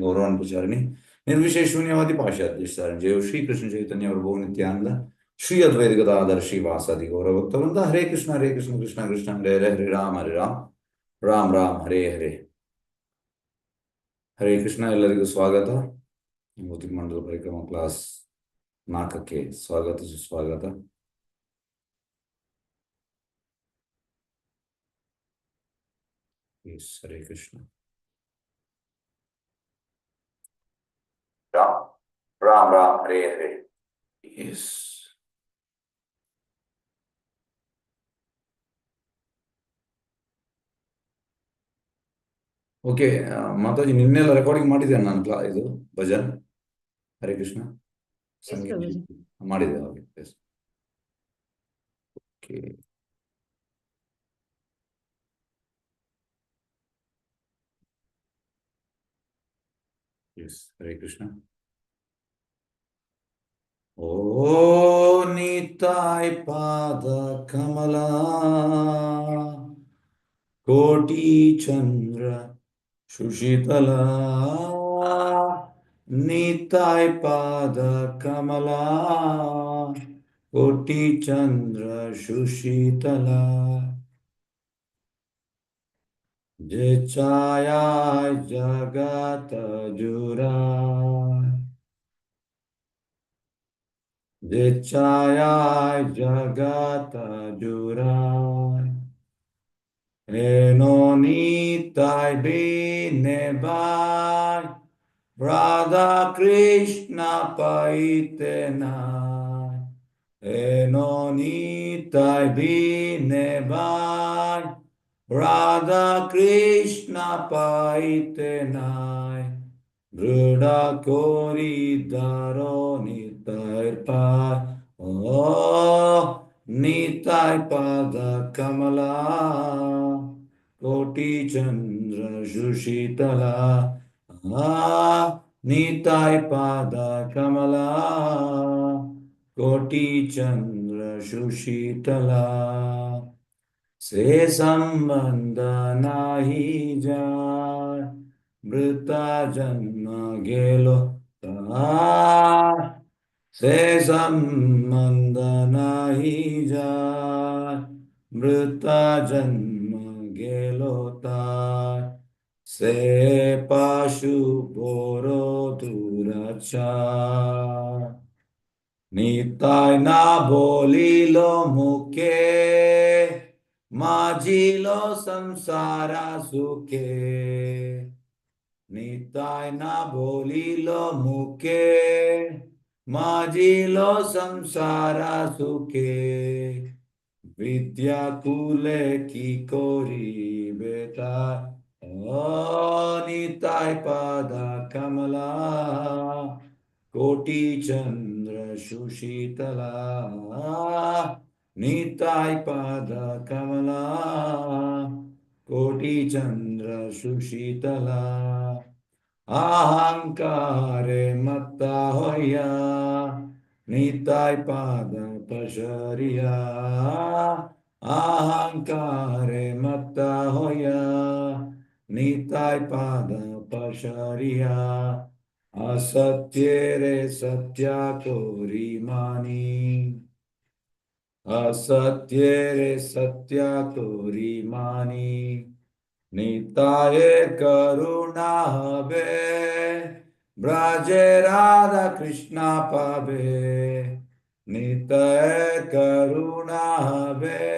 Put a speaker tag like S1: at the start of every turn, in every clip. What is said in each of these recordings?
S1: गौरवान प्रचारिणी निर्विशेष शून्यवादी पाश्चात्य जय श्री कृष्ण चैतन्य प्रभु नित्यानंद श्री अद्वैत गदाधर श्रीवासादि गौर भक्तवृंद हरे कृष्ण कृष्ण कृष्ण हरे हरे राम राम राम हरे हरे हरे कृष्ण ಎಲ್ಲರಿಗೂ ಸ್ವಾಗತ ಭೌತಿಕ ಮಂಡಲ ಪರಿಕ್ರಮ ಕ್ಲಾಸ್ 4ಕ್ಕೆ ಸ್ವಾಗತ ಸುಸ್ವಾಗತ Hare Krishna Ram Ram Ram Hare Hare yes okay Mataji ನಿನ್ನೆಲ್ಲ recording ಮಾಡಿದ್ದೇನೆ ನಾನು ಇದು ಭಜನ್ ಹರೇ ಕೃಷ್ಣ ಸಂಗೀತ ಮಾಡಿದೆ ಓಕೆ ಎಸ್ ಹರೇ ಕೃಷ್ಣ ಓ ನಿತಾಯ್ ಪಾದ ಕಮಲ ಕೋಟಿ ಚಂದ್ರ ಸುಶೀತಲ ನಿತಾಯ್ ಪಾದ ಕಮಲ ಕೋಟಿ ಚಂದ್ರ ಸುಶೀತಲ जे छाया जगत जुरा जे छाया जगत जुरा एनो निताय बिने बाय राधा कृष्ण पैतना एनो निताय बिने बाय राधा कृष्ण पैतनाय दृढ़ कोरी दारो निताय पाय ओ निताय पाद कमला कोटि चंद्र सुशीतला निताय पाद कमला कोटि चंद्र सुशीतला से संबंध नाही जाय मृता जन्म गेलो तार से संबंध नाही जाय मृता जन्म गेलो तार से पाशु बोरो दुराचार निताय ना बोलिलो मुखे माझिलो संसारा सुखे निताय ना बोलिलो मुखे माझिलो संसारा सुखे विद्या कुले की कोरी बेटा ओ निताय पादा कमला कोटि चंद्र सुशीतला निताय पाद कमला कोटि चंद्र सुशीतला अहंकारे मत्ता होया निताय पाद पशरिया अहंकारे मत्ता होया निताय पाद पशरिया असत्य रे सत्या कोरी मानी असत्य रे सत्या तोरी मानी निताय करुणा हबे ब्राजे राधा कृष्णा पावे निताय करुणा हबे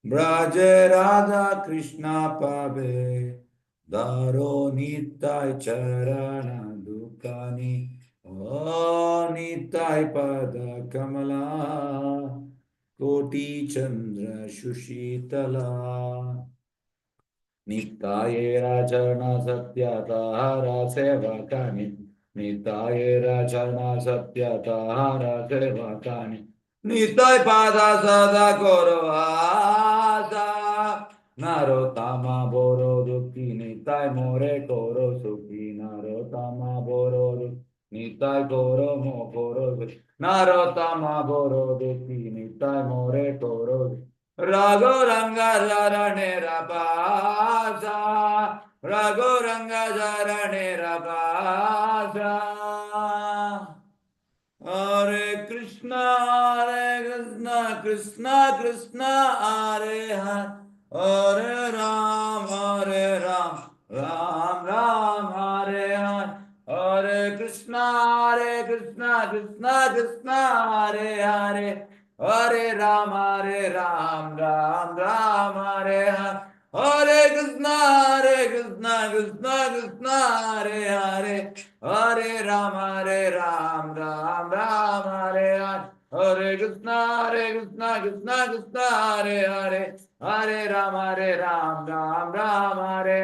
S1: ब्राजे राधा कृष्णा पावे दारो निताय चरण दुकानी ओ निताय पद कमला कोटि चंद्र सुशीतला निताय राजना सत्यताहारा सेवकानि निताय राजना सत्यताहारा सेवकानि निताय पादा सदा गौरवासा नारोत्तमा बोरो दुखी निताय मोरे कोरो सुखी नारोत्तमा बोरो निताय गोरो मो गोरो नारोत्तमा बोरो दुखी निताय मोरे कोरो रागो रंगा रणे रपासा रघुरंग धरणे रभासा हरे कृष्णा कृष्णा कृष्णा हरे हरे हरे राम राम राम हरे हरे हरे कृष्णा कृष्णा कृष्णा हरे हरे हरे राम राम राम हरे हरे हरे कृष्णा कृष्णा कृष्णा हरे हरे हरे राम राम राम हरे हरे कृष्णा कृष्णा हरे हरे हरे राम राम हरे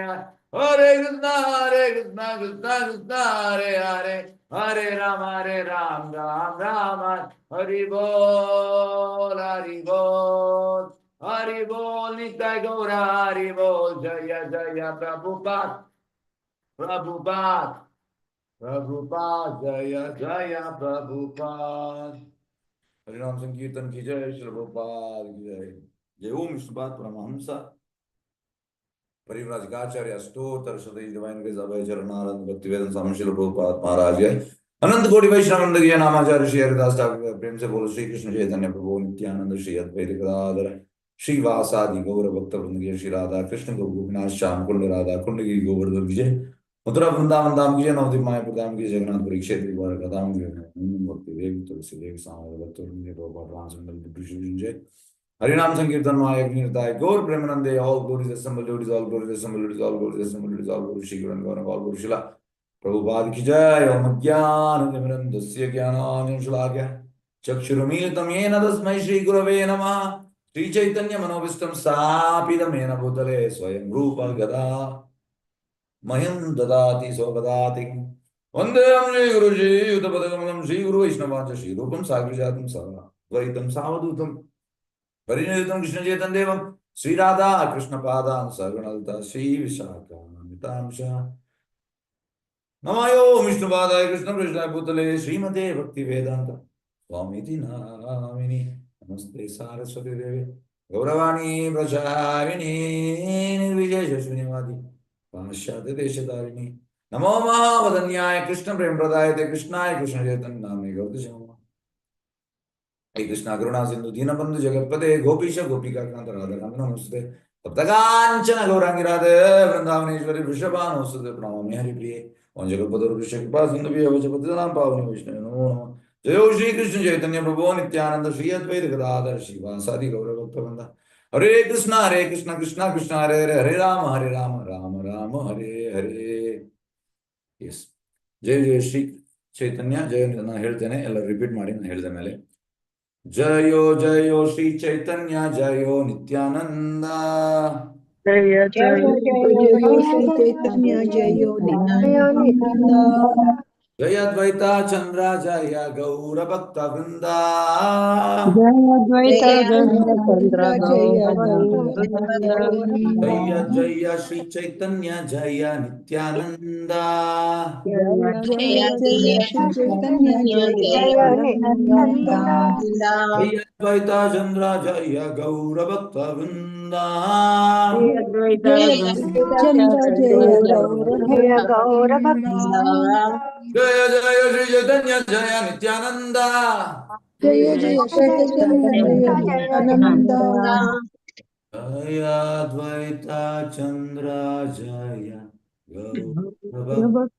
S1: हरे कृष्णा कृष्णा हरे राम राम हरि बोल नित्य गौरा हरि बोल जय जय प्रभुपाद प्रभुपाद प्रभुपाद जय जय प्रभुपाद हरिनाम संकीर्तन की जय श्री प्रभुपाद की जय जय ओम विष्णुपाद परमहंस परिव्राजकाचार्य अष्टोत्तर शतई डिवाइन ग्रेस अभय चरणारविंद भक्तिवेदांत स्वामी श्री प्रभुपाद महाराज जय अनंत कोटि वैष्णव के नामाचार्य श्री हरिदास ठाकुर प्रेम से बोलो श्री कृष्ण चैतन्य प्रभु नित्यानंद श्री अद्वैत गदाधर श्रीवासादि गौर भक्त वृंद श्री राधा कृष्ण गोपीनाथ श्याम कुंड राधा कुंड की गोवर्धन विजय मथुरा वृंदावन धाम की नवदीप मायापुर धाम की जगन्नाथपुरी क्षेत्र द्वारका धाम की भक्ति देवी तुलसी देवी सामने भक्त वृंद जय हरिनाम संकीर्तन महायज्ञ गौर प्रेमानंदे all glories assembled glories all glories assembled all glories assembled all glories Shri गुरु गौरव all glories शिला प्रभुपाद की जय ओम ज्ञानतिमिरन्दस्य ज्ञानाञ्जनशलाकया चक्षुरुन्मीलितं येन तस्मै श्रीगुरवे नमः श्रीचैतन्यमनोभीष्टं स्थापितं येन भूतले स्वयं रूप गदा मह्यं ददाति स्वपदाति वन्देऽहं श्रीगुरुजी युतपदकमलं श्रीगुरुवैष्णवांच श्रीरूपं साग्रजातं सद्वैतं सावधूतं परिनिधितं कृष्णचैतन्यदेवं श्रीराधा कृष्णपादान् सगुणलता श्रीविशाखान्वितांश नमो विष्णुपादाय कृष्णप्रेष्ठाय भूतले श्रीमते भक्तिवेदान्त स्वामीति नामिनि नमस्ते सारस्वती देवे गौरवाणी प्रचारिणी निर्विशेषशून्यवादी पाश्चात्यदेशधारिणी नमो महावदन्याय कृष्ण प्रेम प्रदायते कृष्णाय कृष्ण चैतन्य नामे गौतम हे कृष्णा करुणा सिंधु दीनबंधु जगत्पते गोपीश गोपिका कांत राधा कांत नमस्ते तप्तकांचन गौरांगी राधे वृंदावनेश्वरी वृषभानुसुते प्रणमामि हरिप्रिये ओम जगत्पते कृष्ण कृपा सिंधु पतितनां पावने वैष्णवे नमो नमः जय श्री कृष्ण चैतन्य प्रभु नित्यानंद श्री अद्वैत गदाधर श्रीवासादि गौर भक्तवृंद हरे कृष्णा कृष्णा कृष्णा हरे हरे हरे राम राम राम हरे हरे यस जय जय श्री ಚೈತನ್ಯ ಜಯ ನಾನು ಹೇಳ್ತೇನೆ ಎಲ್ಲ ರಿಪೀಟ್ ಮಾಡಿ ನಾನು ಹೇಳಿದ ಮೇಲೆ जयो श्री चैतन्य जयो नित्यानंद
S2: जय जय
S3: जय श्री चैतन्य जयो नित्यानंद
S1: जय अद्वैता चंद्र जय गौर भक्त वृंदा
S2: अद्वैत
S3: चंद्र
S2: चंद्र
S3: जय
S2: गौरवंद
S1: जय जय श्री चैतन्य जय नित्यानंद
S3: जय जय श्री चैतन्य जय नित्यानंद
S1: जय अद्वैता चंद्र जय गौर भक्त वृंदा
S2: अद्वैत
S3: चंद्र जय गौर भक्तवृंद
S1: जय जय श्री चैतन्य जय नित्यानंद
S3: जय जय श्री चैतन्य जय नित्यानंद
S1: जय अद्वैता चंद्र जय गौर भक्त वृंदा
S2: अद्वैत चंद्र जय गौरभक्त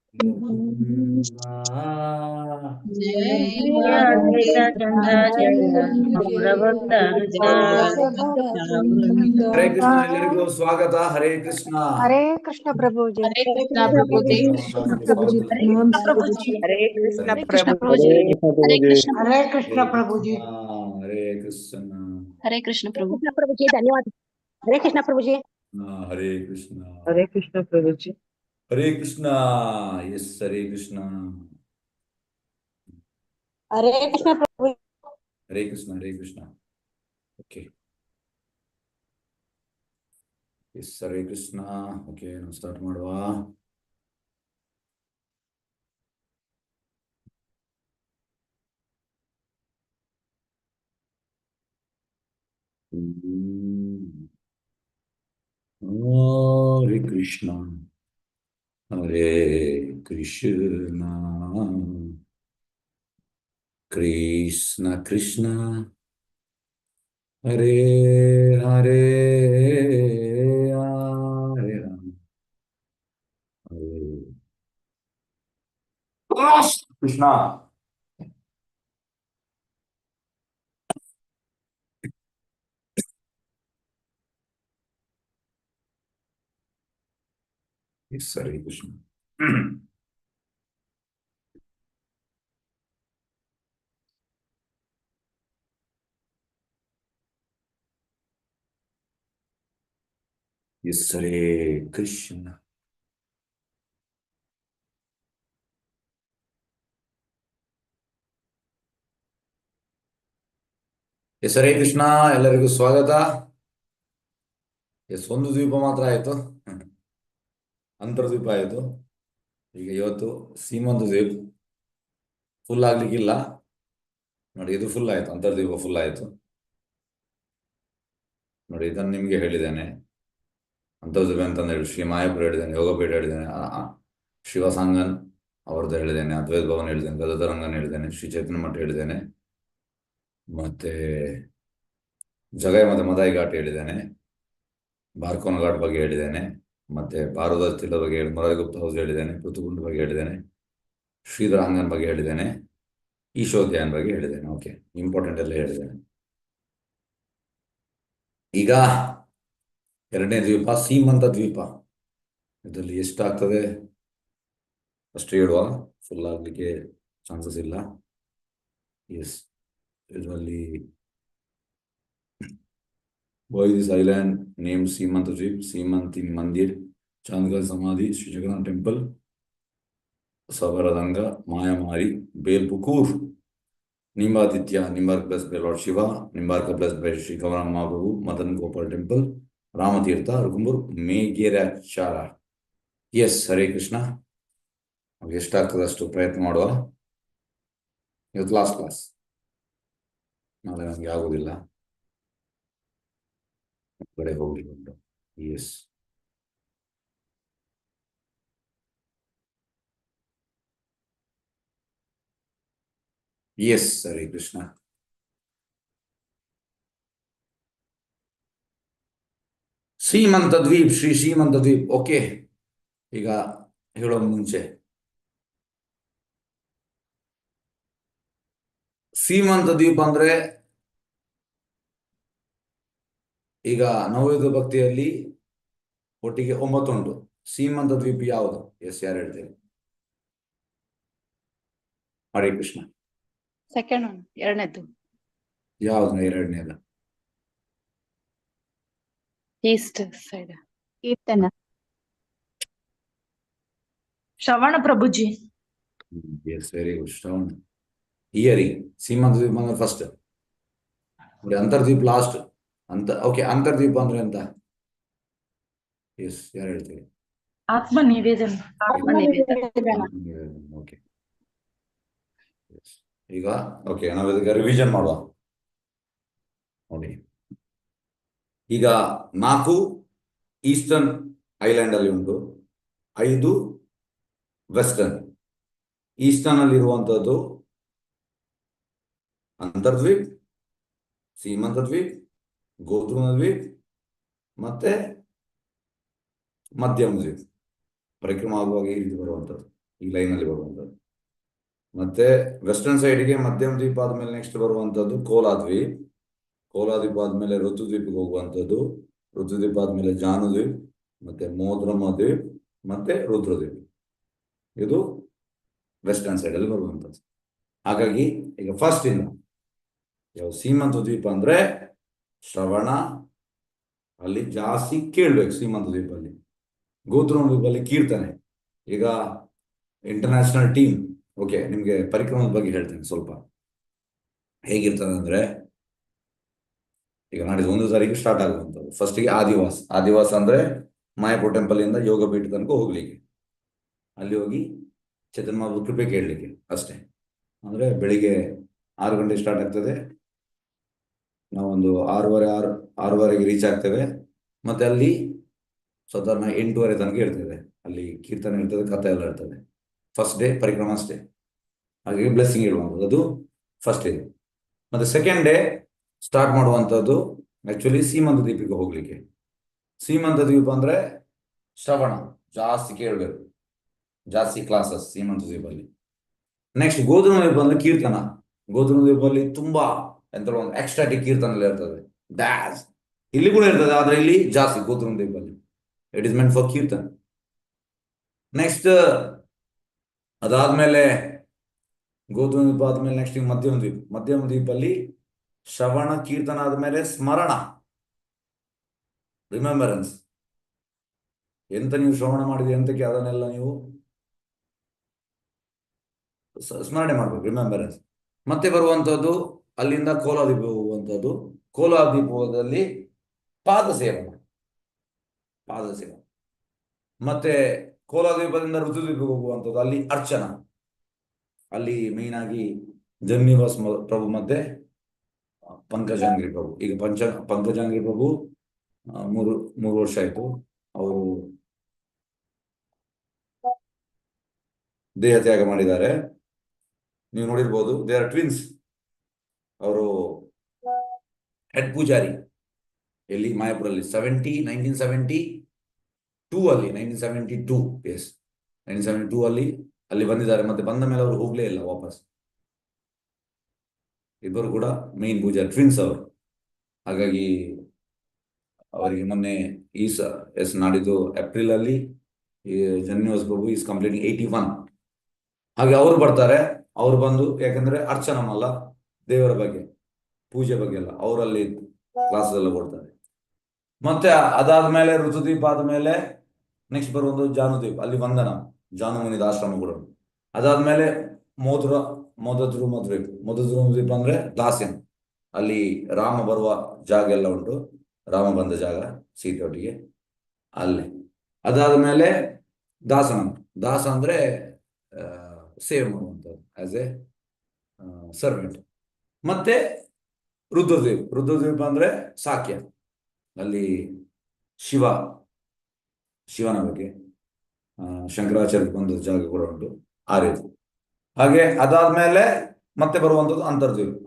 S1: हरे कृष्ण ಎಲ್ಲರಿಗೂ ಸ್ವಾಗತ ಹರೇ ಕೃಷ್ಣ
S4: हरे कृष्ण प्रभु जी।
S5: हरे कृष्णा प्रभु जी।
S3: प्रभु जी प्रणाम प्रभु जी
S2: हरे कृष्ण
S5: हरे कृष्ण
S2: प्रभु
S5: प्रभु जी। हरे कृष्ण
S4: हरे कृष्ण प्रभु जी।
S1: हरे कृष्ण
S5: हरे कृष्ण प्रभु।
S6: प्रभु जी धन्यवाद। हरे कृष्ण प्रभु जी।
S1: हरे कृष्ण
S2: हरे कृष्ण प्रभु जी
S1: हरे कृष्ण यस हरे कृष्ण
S6: हरे कृष्ण प्रभु
S1: हरे कृष्ण ओके यस हरे कृष्ण ओके ನಾವು ಸ್ಟಾರ್ಟ್ ಮಾಡುವ हरे कृष्ण ಹರೇ ಕೃಷ್ಣ ಕೃಷ್ಣ ಕೃಷ್ಣ ಹರೇ ಹರೇ ಹರೇ Rama Hare Krishna S Hare Krishna S Hare Krishna S Hare Krishna ಎಲ್ಲರಿಗೂ ಸ್ವಾಗತ. ಎಸ್ ಒಂದು ದ್ವೀಪ ಮಾತ್ರ ಆಯಿತು, ಅಂತರ್ದ್ವೀಪ ಆಯಿತು. ಈಗ ಇವತ್ತು ಸೀಮಂತ ದ್ವೀಪ್ ಫುಲ್ ಆಗ್ಲಿಕ್ಕಿಲ್ಲ ನೋಡಿ, ಇದು ಫುಲ್ ಆಯಿತು, ಅಂತರ್ದ್ವೀಪ ಫುಲ್ ಆಯಿತು ನೋಡಿ. ಇದನ್ನು ನಿಮಗೆ ಹೇಳಿದ್ದೇನೆ, ಅಂತರ್ದ್ವೀಪ ಅಂತಂದು ಹೇಳಿ ಶ್ರೀ ಮಾಯಾಪುರ ಹೇಳಿದ್ದೇನೆ, ಯೋಗಪೀಠ ಹೇಳಿದ್ದೇನೆ, ಶಿವಸಾಂಗನ್ ಅವ್ರದ್ದು ಹೇಳಿದ್ದೇನೆ, ಅದ್ವೈತ ಭವನ್ ಹೇಳಿದ್ದೇನೆ, ಗದಧರಂಗನ್ ಹೇಳಿದ್ದೇನೆ, ಶ್ರೀ ಚೈತನ್ಯ ಮಠ ಹೇಳಿದ್ದೇನೆ, ಮತ್ತೆ ಜಗೈ ಮತ್ತು ಮದಾಯಿ ಘಾಟ್ ಹೇಳಿದ್ದೇನೆ, ಬಾರ್ಕೋನ ಘಾಟ್ ಬಗ್ಗೆ ಹೇಳಿದ್ದೇನೆ, ಮತ್ತೆ ಪಾರುದ ತಿಲ್ಲ ಬಗ್ಗೆ ಮುರಾರಿಗುಪ್ತ ಹೌಸ್ ಹೇಳಿದ್ದೇನೆ, ಪೃಥುಗುಂಡ್ ಬಗ್ಗೆ ಹೇಳಿದ್ದೇನೆ, ಶ್ರೀಧರಾಂಗನ್ ಬಗ್ಗೆ ಹೇಳಿದ್ದೇನೆ, ಈಶೋಧ್ಯಾಯನ್ ಬಗ್ಗೆ ಹೇಳಿದ್ದೇನೆ. ಓಕೆ, ಇಂಪಾರ್ಟೆಂಟ್ ಎಲ್ಲ ಹೇಳಿದ್ದೇನೆ. ಈಗ ಎರಡನೇ ದ್ವೀಪ ಸೀಮಂತ ದ್ವೀಪ. ಇದರಲ್ಲಿ ಎಷ್ಟಾಗ್ತದೆ ಅಷ್ಟು ಹೇಳುವ, ಫುಲ್ ಆಗಲಿಕ್ಕೆ ಚಾನ್ಸಸ್ ಇಲ್ಲ. ಎಸ್, ಇದರಲ್ಲಿ Why this island named Seemanta Dweep, Seemanti Mandir, Chandgal Samadhi, Sri Jagannath Temple, Savaradanga, Mayamari, Belpukur, Nimbaditya, Nimbark blessed by Lord Shiva, Nimbarka blessed by Sri Kavanam Mahaprabhu, Madan Gopal Temple, Ramatirtha, Rukumbur, Megherachara. Yes, Hare Krishna. ಎಷ್ಟಾಗ್ತದಷ್ಟು ಪ್ರಯತ್ನ ಮಾಡುವ. ಇವತ್ತು last class, ನಾಳೆ ನಮಗೆ ಆಗೋದಿಲ್ಲ, ಕಡೆ ಹೋಗಿ ಬಂದು. S, S Hare Krishna. ಸೀಮಂತ ದ್ವೀಪ್, Shri ಶ್ರೀಮಂತ ದ್ವೀಪ್. ಓಕೆ, ಈಗ ಹೇಳೋ ಮುಂಚೆ ಸೀಮಂತ ದ್ವೀಪ ಅಂದ್ರೆ ಈಗ ನವಯುಗ ಭಕ್ತಿಯಲ್ಲಿ ಒಟ್ಟಿಗೆ 9 ಉಂಟು. ಸೀಮಂತ ದ್ವೀಪ ಯಾವುದು? ಎಸ್, ಯಾರು ಹೇಳ್ತೇವೆ? ಹರೇ ಕೃಷ್ಣ.
S5: ಸೆಕೆಂಡ್ ಒನ್, ಎರಡನೇದು.
S1: ಯಾವ್ದು ಎರಡನೇದ?
S5: East side.
S4: ಕೀರ್ತನ. ಶ್ರವಣ ಪ್ರಭುಜಿ.
S1: Yes, very good. ಶ್ರವಣ. ಹಿಯರಿಂಗ್. ಸೀಮಂತ ದ್ವೀಪ ಅಂದ್ರೆ first, Antardvipa last. Okay, Antardvipa ಅಂದ್ರೆ ಅಂತ. ಎಸ್, ಯಾರು ಹೇಳ್ತೀವಿ?
S4: ಆತ್ಮ ನಿವೇದನ.
S1: ಓಕೆ, ಈಗ ಓಕೆ, ನಾವು ಇದಕ್ಕೆ ರಿವಿಷನ್ ಮಾಡುವ ನೋಡಿ. ಈಗ 4 ಈಸ್ಟರ್ನ್ ಐಲ್ಯಾಂಡ್ ಅಲ್ಲಿ ಉಂಟು, 5 ವೆಸ್ಟರ್ನ್. ಈಸ್ಟರ್ನ್ ಅಲ್ಲಿ ಇರುವಂತದ್ದು ಅಂತರ್ದ್ವೀಪ್, ಸೀಮಂತ ದ್ವೀಪ್, ಗೋಧೂಮ ದ್ವೀಪ್ ಮತ್ತೆ ಮಧ್ಯಮ ದ್ವೀಪ್. ಪರಿಕ್ರಮ ಆಗುವಾಗ ಈ ರೀತಿ ಬರುವಂಥದ್ದು, ಈ ಲೈನಲ್ಲಿ ಬರುವಂಥದ್ದು. ಮತ್ತೆ ವೆಸ್ಟರ್ನ್ ಸೈಡ್ಗೆ ಮಧ್ಯಮ ದ್ವೀಪ ಆದ್ಮೇಲೆ ನೆಕ್ಸ್ಟ್ ಬರುವಂಥದ್ದು ಕೋಲಾ ದ್ವೀಪ್. ಕೋಲಾ ದ್ವೀಪ ಆದ್ಮೇಲೆ ಋತುದ್ವೀಪಿಗೆ ಹೋಗುವಂಥದ್ದು. ಋತುದ್ವೀಪ ಆದ್ಮೇಲೆ ಜಾನು ದ್ವೀಪ್, ಮತ್ತೆ ಮೋದ್ರಮ ದ್ವೀಪ್, ಮತ್ತೆ ರುದ್ರದ್ವೀಪ್. ಇದು ವೆಸ್ಟರ್ನ್ ಸೈಡ್ ಅಲ್ಲಿ ಬರುವಂಥದ್ದು. ಹಾಗಾಗಿ ಈಗ ಫಸ್ಟ್ ಇಂದ ಯಾವ ಸೀಮಂತ ದ್ವೀಪ ಅಂದ್ರೆ ಶ್ರವಣ, ಅಲ್ಲಿ ಜಾಸ್ತಿ ಕೇಳ್ಬೇಕು ಸೀಮಂತ ದ್ವೀಪಲ್ಲಿ. ಗೋಧೂಮ ದ್ವೀಪಲ್ಲಿ ಕೀರ್ತನೆ. ಈಗ ಇಂಟರ್ನ್ಯಾಷನಲ್ ಟೀಮ್, ಓಕೆ, ನಿಮ್ಗೆ ಪರಿಕ್ರಮದ ಬಗ್ಗೆ ಹೇಳ್ತೇನೆ ಸ್ವಲ್ಪ. ಹೇಗಿರ್ತದೆ ಅಂದ್ರೆ, ಈಗ ನಾಡಿದ್ದು 1 ತಾರೀಕು ಸ್ಟಾರ್ಟ್ ಆಗುವಂಥದ್ದು. ಫಸ್ಟಿಗೆ ಆದಿವಾಸ. ಆದಿವಾಸ ಅಂದ್ರೆ ಮಾಯಾಪುರ ಟೆಂಪಲ್ ಇಂದ ಯೋಗಪೀಠ ತನಕ ಹೋಗ್ಲಿಕ್ಕೆ, ಅಲ್ಲಿ ಹೋಗಿ ಚೇತನ್ ಮಹಾಪ್ರಭು ಕೃಪೆ ಕೇಳಲಿಕ್ಕೆ ಅಷ್ಟೇ. ಅಂದ್ರೆ ಬೆಳಿಗ್ಗೆ 6 ಗಂಟೆ ಸ್ಟಾರ್ಟ್ ಆಗ್ತದೆ, ನಾವೊಂದು 6:30 6:30ಗೆ ರೀಚ್ ಆಗ್ತೇವೆ. ಮತ್ತೆ ಅಲ್ಲಿ ಸಾಧಾರಣ 8:30 ತನಕ ಇರ್ತೇವೆ. ಅಲ್ಲಿ ಕೀರ್ತನೆ ಇರ್ತದೆ, ಕಥೆ ಎಲ್ಲ ಇರ್ತದೆ. ಫಸ್ಟ್ ಡೇ ಪರಿಕ್ರಮ ಅಷ್ಟೇ. ಹಾಗಾಗಿ ಬ್ಲೆಸ್ಸಿಂಗ್ ಹೇಳುವಂಥದ್ದು ಅದು ಫಸ್ಟ್ ಡೇ. ಮತ್ತೆ ಸೆಕೆಂಡ್ ಡೇ ಸ್ಟಾರ್ಟ್ ಮಾಡುವಂಥದ್ದು ಆಕ್ಚುಲಿ ಸೀಮಂತ ದ್ವೀಪಿಗೆ ಹೋಗ್ಲಿಕ್ಕೆ. ಸೀಮಂತ ದ್ವೀಪ ಅಂದ್ರೆ ಶ್ರವಣ ಜಾಸ್ತಿ ಕೇಳಬೇಕು, ಜಾಸ್ತಿ ಕ್ಲಾಸಸ್ ಸೀಮಂತ ದ್ವೀಪಲ್ಲಿ. ನೆಕ್ಸ್ಟ್ ಗೋಧುಮ ದ್ವೀಪ ಅಂದ್ರೆ ಕೀರ್ತನ. ಗೋಧುಮ ದ್ವೀಪಲ್ಲಿ ತುಂಬಾ ಎಂತ ಒಂದು ಎಕ್ಸ್ಟ್ರಾಟಿಕ್ ಕೀರ್ತನ ಎಲ್ಲ ಇರ್ತದೆ, ಡ್ಯಾನ್ಸ್ ಇಲ್ಲಿ ಕೂಡ ಇರ್ತದೆ, ಆದ್ರೆ ಇಲ್ಲಿ ಜಾಸ್ತಿ ಗೋಧುಮ ದ್ವೀಪಲ್ಲಿ. It is meant for Kirtan. Next ಅದಾದ್ಮೇಲೆ ಗೋಧುಮ ದ್ವೀಪ ಆದ್ಮೇಲೆ ನೆಕ್ಸ್ಟ್ ಮಧ್ಯಮ ದ್ವೀಪ. ಮಧ್ಯಮ ದ್ವೀಪಲ್ಲಿ ಶ್ರವಣ ಕೀರ್ತನ ಆದ್ಮೇಲೆ ಸ್ಮರಣ, ರಿಮೆಂಬರೆನ್ಸ್. ಎಂತ ನೀವು ಶ್ರವಣ ಮಾಡಿದ್ರಿ ಎಂತಕ್ಕೆ ಅದನ್ನೆಲ್ಲ ನೀವು ಸ್ಮರಣೆ ಮಾಡ್ಬೇಕು, ರಿಮೆಂಬರೆನ್ಸ್. ಮತ್ತೆ ಬರುವಂತದ್ದು ಅಲ್ಲಿಂದ ಕೋಲಾದ್ವೀಪ ಹೋಗುವಂಥದ್ದು. ಕೋಲಾದ್ವೀಪದಲ್ಲಿ ಪಾದ ಸೇವನೆ. ಮತ್ತೆ ಕೋಲಾದ್ವೀಪದಿಂದ ಋತುದ್ವೀಪಕ್ಕೆ ಹೋಗುವಂಥದ್ದು, ಅಲ್ಲಿ ಅರ್ಚನ. ಅಲ್ಲಿ ಮೇನ್ ಆಗಿ ಜನ್ನಿವಾಸ್ ಪ್ರಭು ಮತ್ತೆ ಪಂಕಜಾಂಗ್ರಿ ಪ್ರಭು. ಈಗ ಪಂಕಜಾಂಗ್ರಿ ಪ್ರಭು ಮೂರು ವರ್ಷ ಆಯ್ತು, ಅವರು ದೇಹ ತ್ಯಾಗ ಮಾಡಿದ್ದಾರೆ. ನೀವು ನೋಡಿರ್ಬೋದು, ದೇ ಆರ್ ಟ್ವಿನ್ಸ್. ಅವರು ಹೆಡ್ ಪೂಜಾರಿ ಎಲ್ಲಿ ಮಾಯಾಪುರಲ್ಲಿ 1972 ಅಲ್ಲಿ 1972 ಎಸ್ 1972 ಅಲ್ಲಿ ಬಂದಿದ್ದಾರೆ. ಮತ್ತೆ ಬಂದ ಮೇಲೆ ಅವರು ಹೋಗ್ಲೇ ಇಲ್ಲ ವಾಪಸ್. ಇಬ್ಬರು ಕೂಡ ಮೇನ್ ಪೂಜಾರಿ, ಟ್ವಿನ್ಸ್ ಅವರು. ಹಾಗಾಗಿ ಅವರಿಗೆ ಮೊನ್ನೆ ನಾಡಿದ್ದು ಏಪ್ರಿಲ್ ಅಲ್ಲಿ ಜನ್ನಿವಾಸ್ ಪ್ರಭು ಈಸ್ ಕಂಪ್ಲೀಟಿಂಗ್ 81. ಹಾಗೆ ಅವರು ಬರ್ತಾರೆ. ಅವ್ರು ಬಂದು, ಯಾಕಂದ್ರೆ ಅರ್ಚನಮಲ್ಲ, ದೇವರ ಬಗ್ಗೆ ಪೂಜೆ ಬಗ್ಗೆ ಎಲ್ಲ ಅವರಲ್ಲಿ ಕ್ಲಾಸ್ ಎಲ್ಲ ಕೊಡ್ತಾರೆ. ಮತ್ತೆ ಅದಾದ್ಮೇಲೆ ಋತುದ್ವೀಪ ಆದ್ಮೇಲೆ ನೆಕ್ಸ್ಟ್ ಬರುವುದು ಜಾನುದ್ವೀಪ, ಅಲ್ಲಿ ವಂದನ ಜಾನುಮುನಿದ ಆಶ್ರಮ ಕೂಡ. ಅದಾದ್ಮೇಲೆ ಮೊದದ್ರುಮ ಅಂದ್ರೆ ದಾಸ್ಯನ್, ಅಲ್ಲಿ ರಾಮ ಬರುವ ಜಾಗ ಎಲ್ಲ ಉಂಟು, ರಾಮ ಬಂದ ಜಾಗ ಸೀತೆಯೊಟ್ಟಿಗೆ ಅಲ್ಲಿ. ಅದಾದ್ಮೇಲೆ ದಾಸ ಅಂದ್ರೆ ಸೇವೆ ಮಾಡುವಂಥದ್ದು ಆಸ್ ಎ ಸರ್ವೆಂಟ್. ಮತ್ತೆ ರುದ್ರದ್ವೀಪ ಅಂದ್ರೆ ಸಾಕ್ಯ, ಅಲ್ಲಿ ಶಿವನ ಬಗ್ಗೆ ಶಂಕರಾಚಾರ್ಯ ಬಂದ ಜಾಗ ಕೂಡ ಉಂಟು, ಆ ರೀತಿ. ಹಾಗೆ ಅದಾದ್ಮೇಲೆ ಮತ್ತೆ ಬರುವಂಥದ್ದು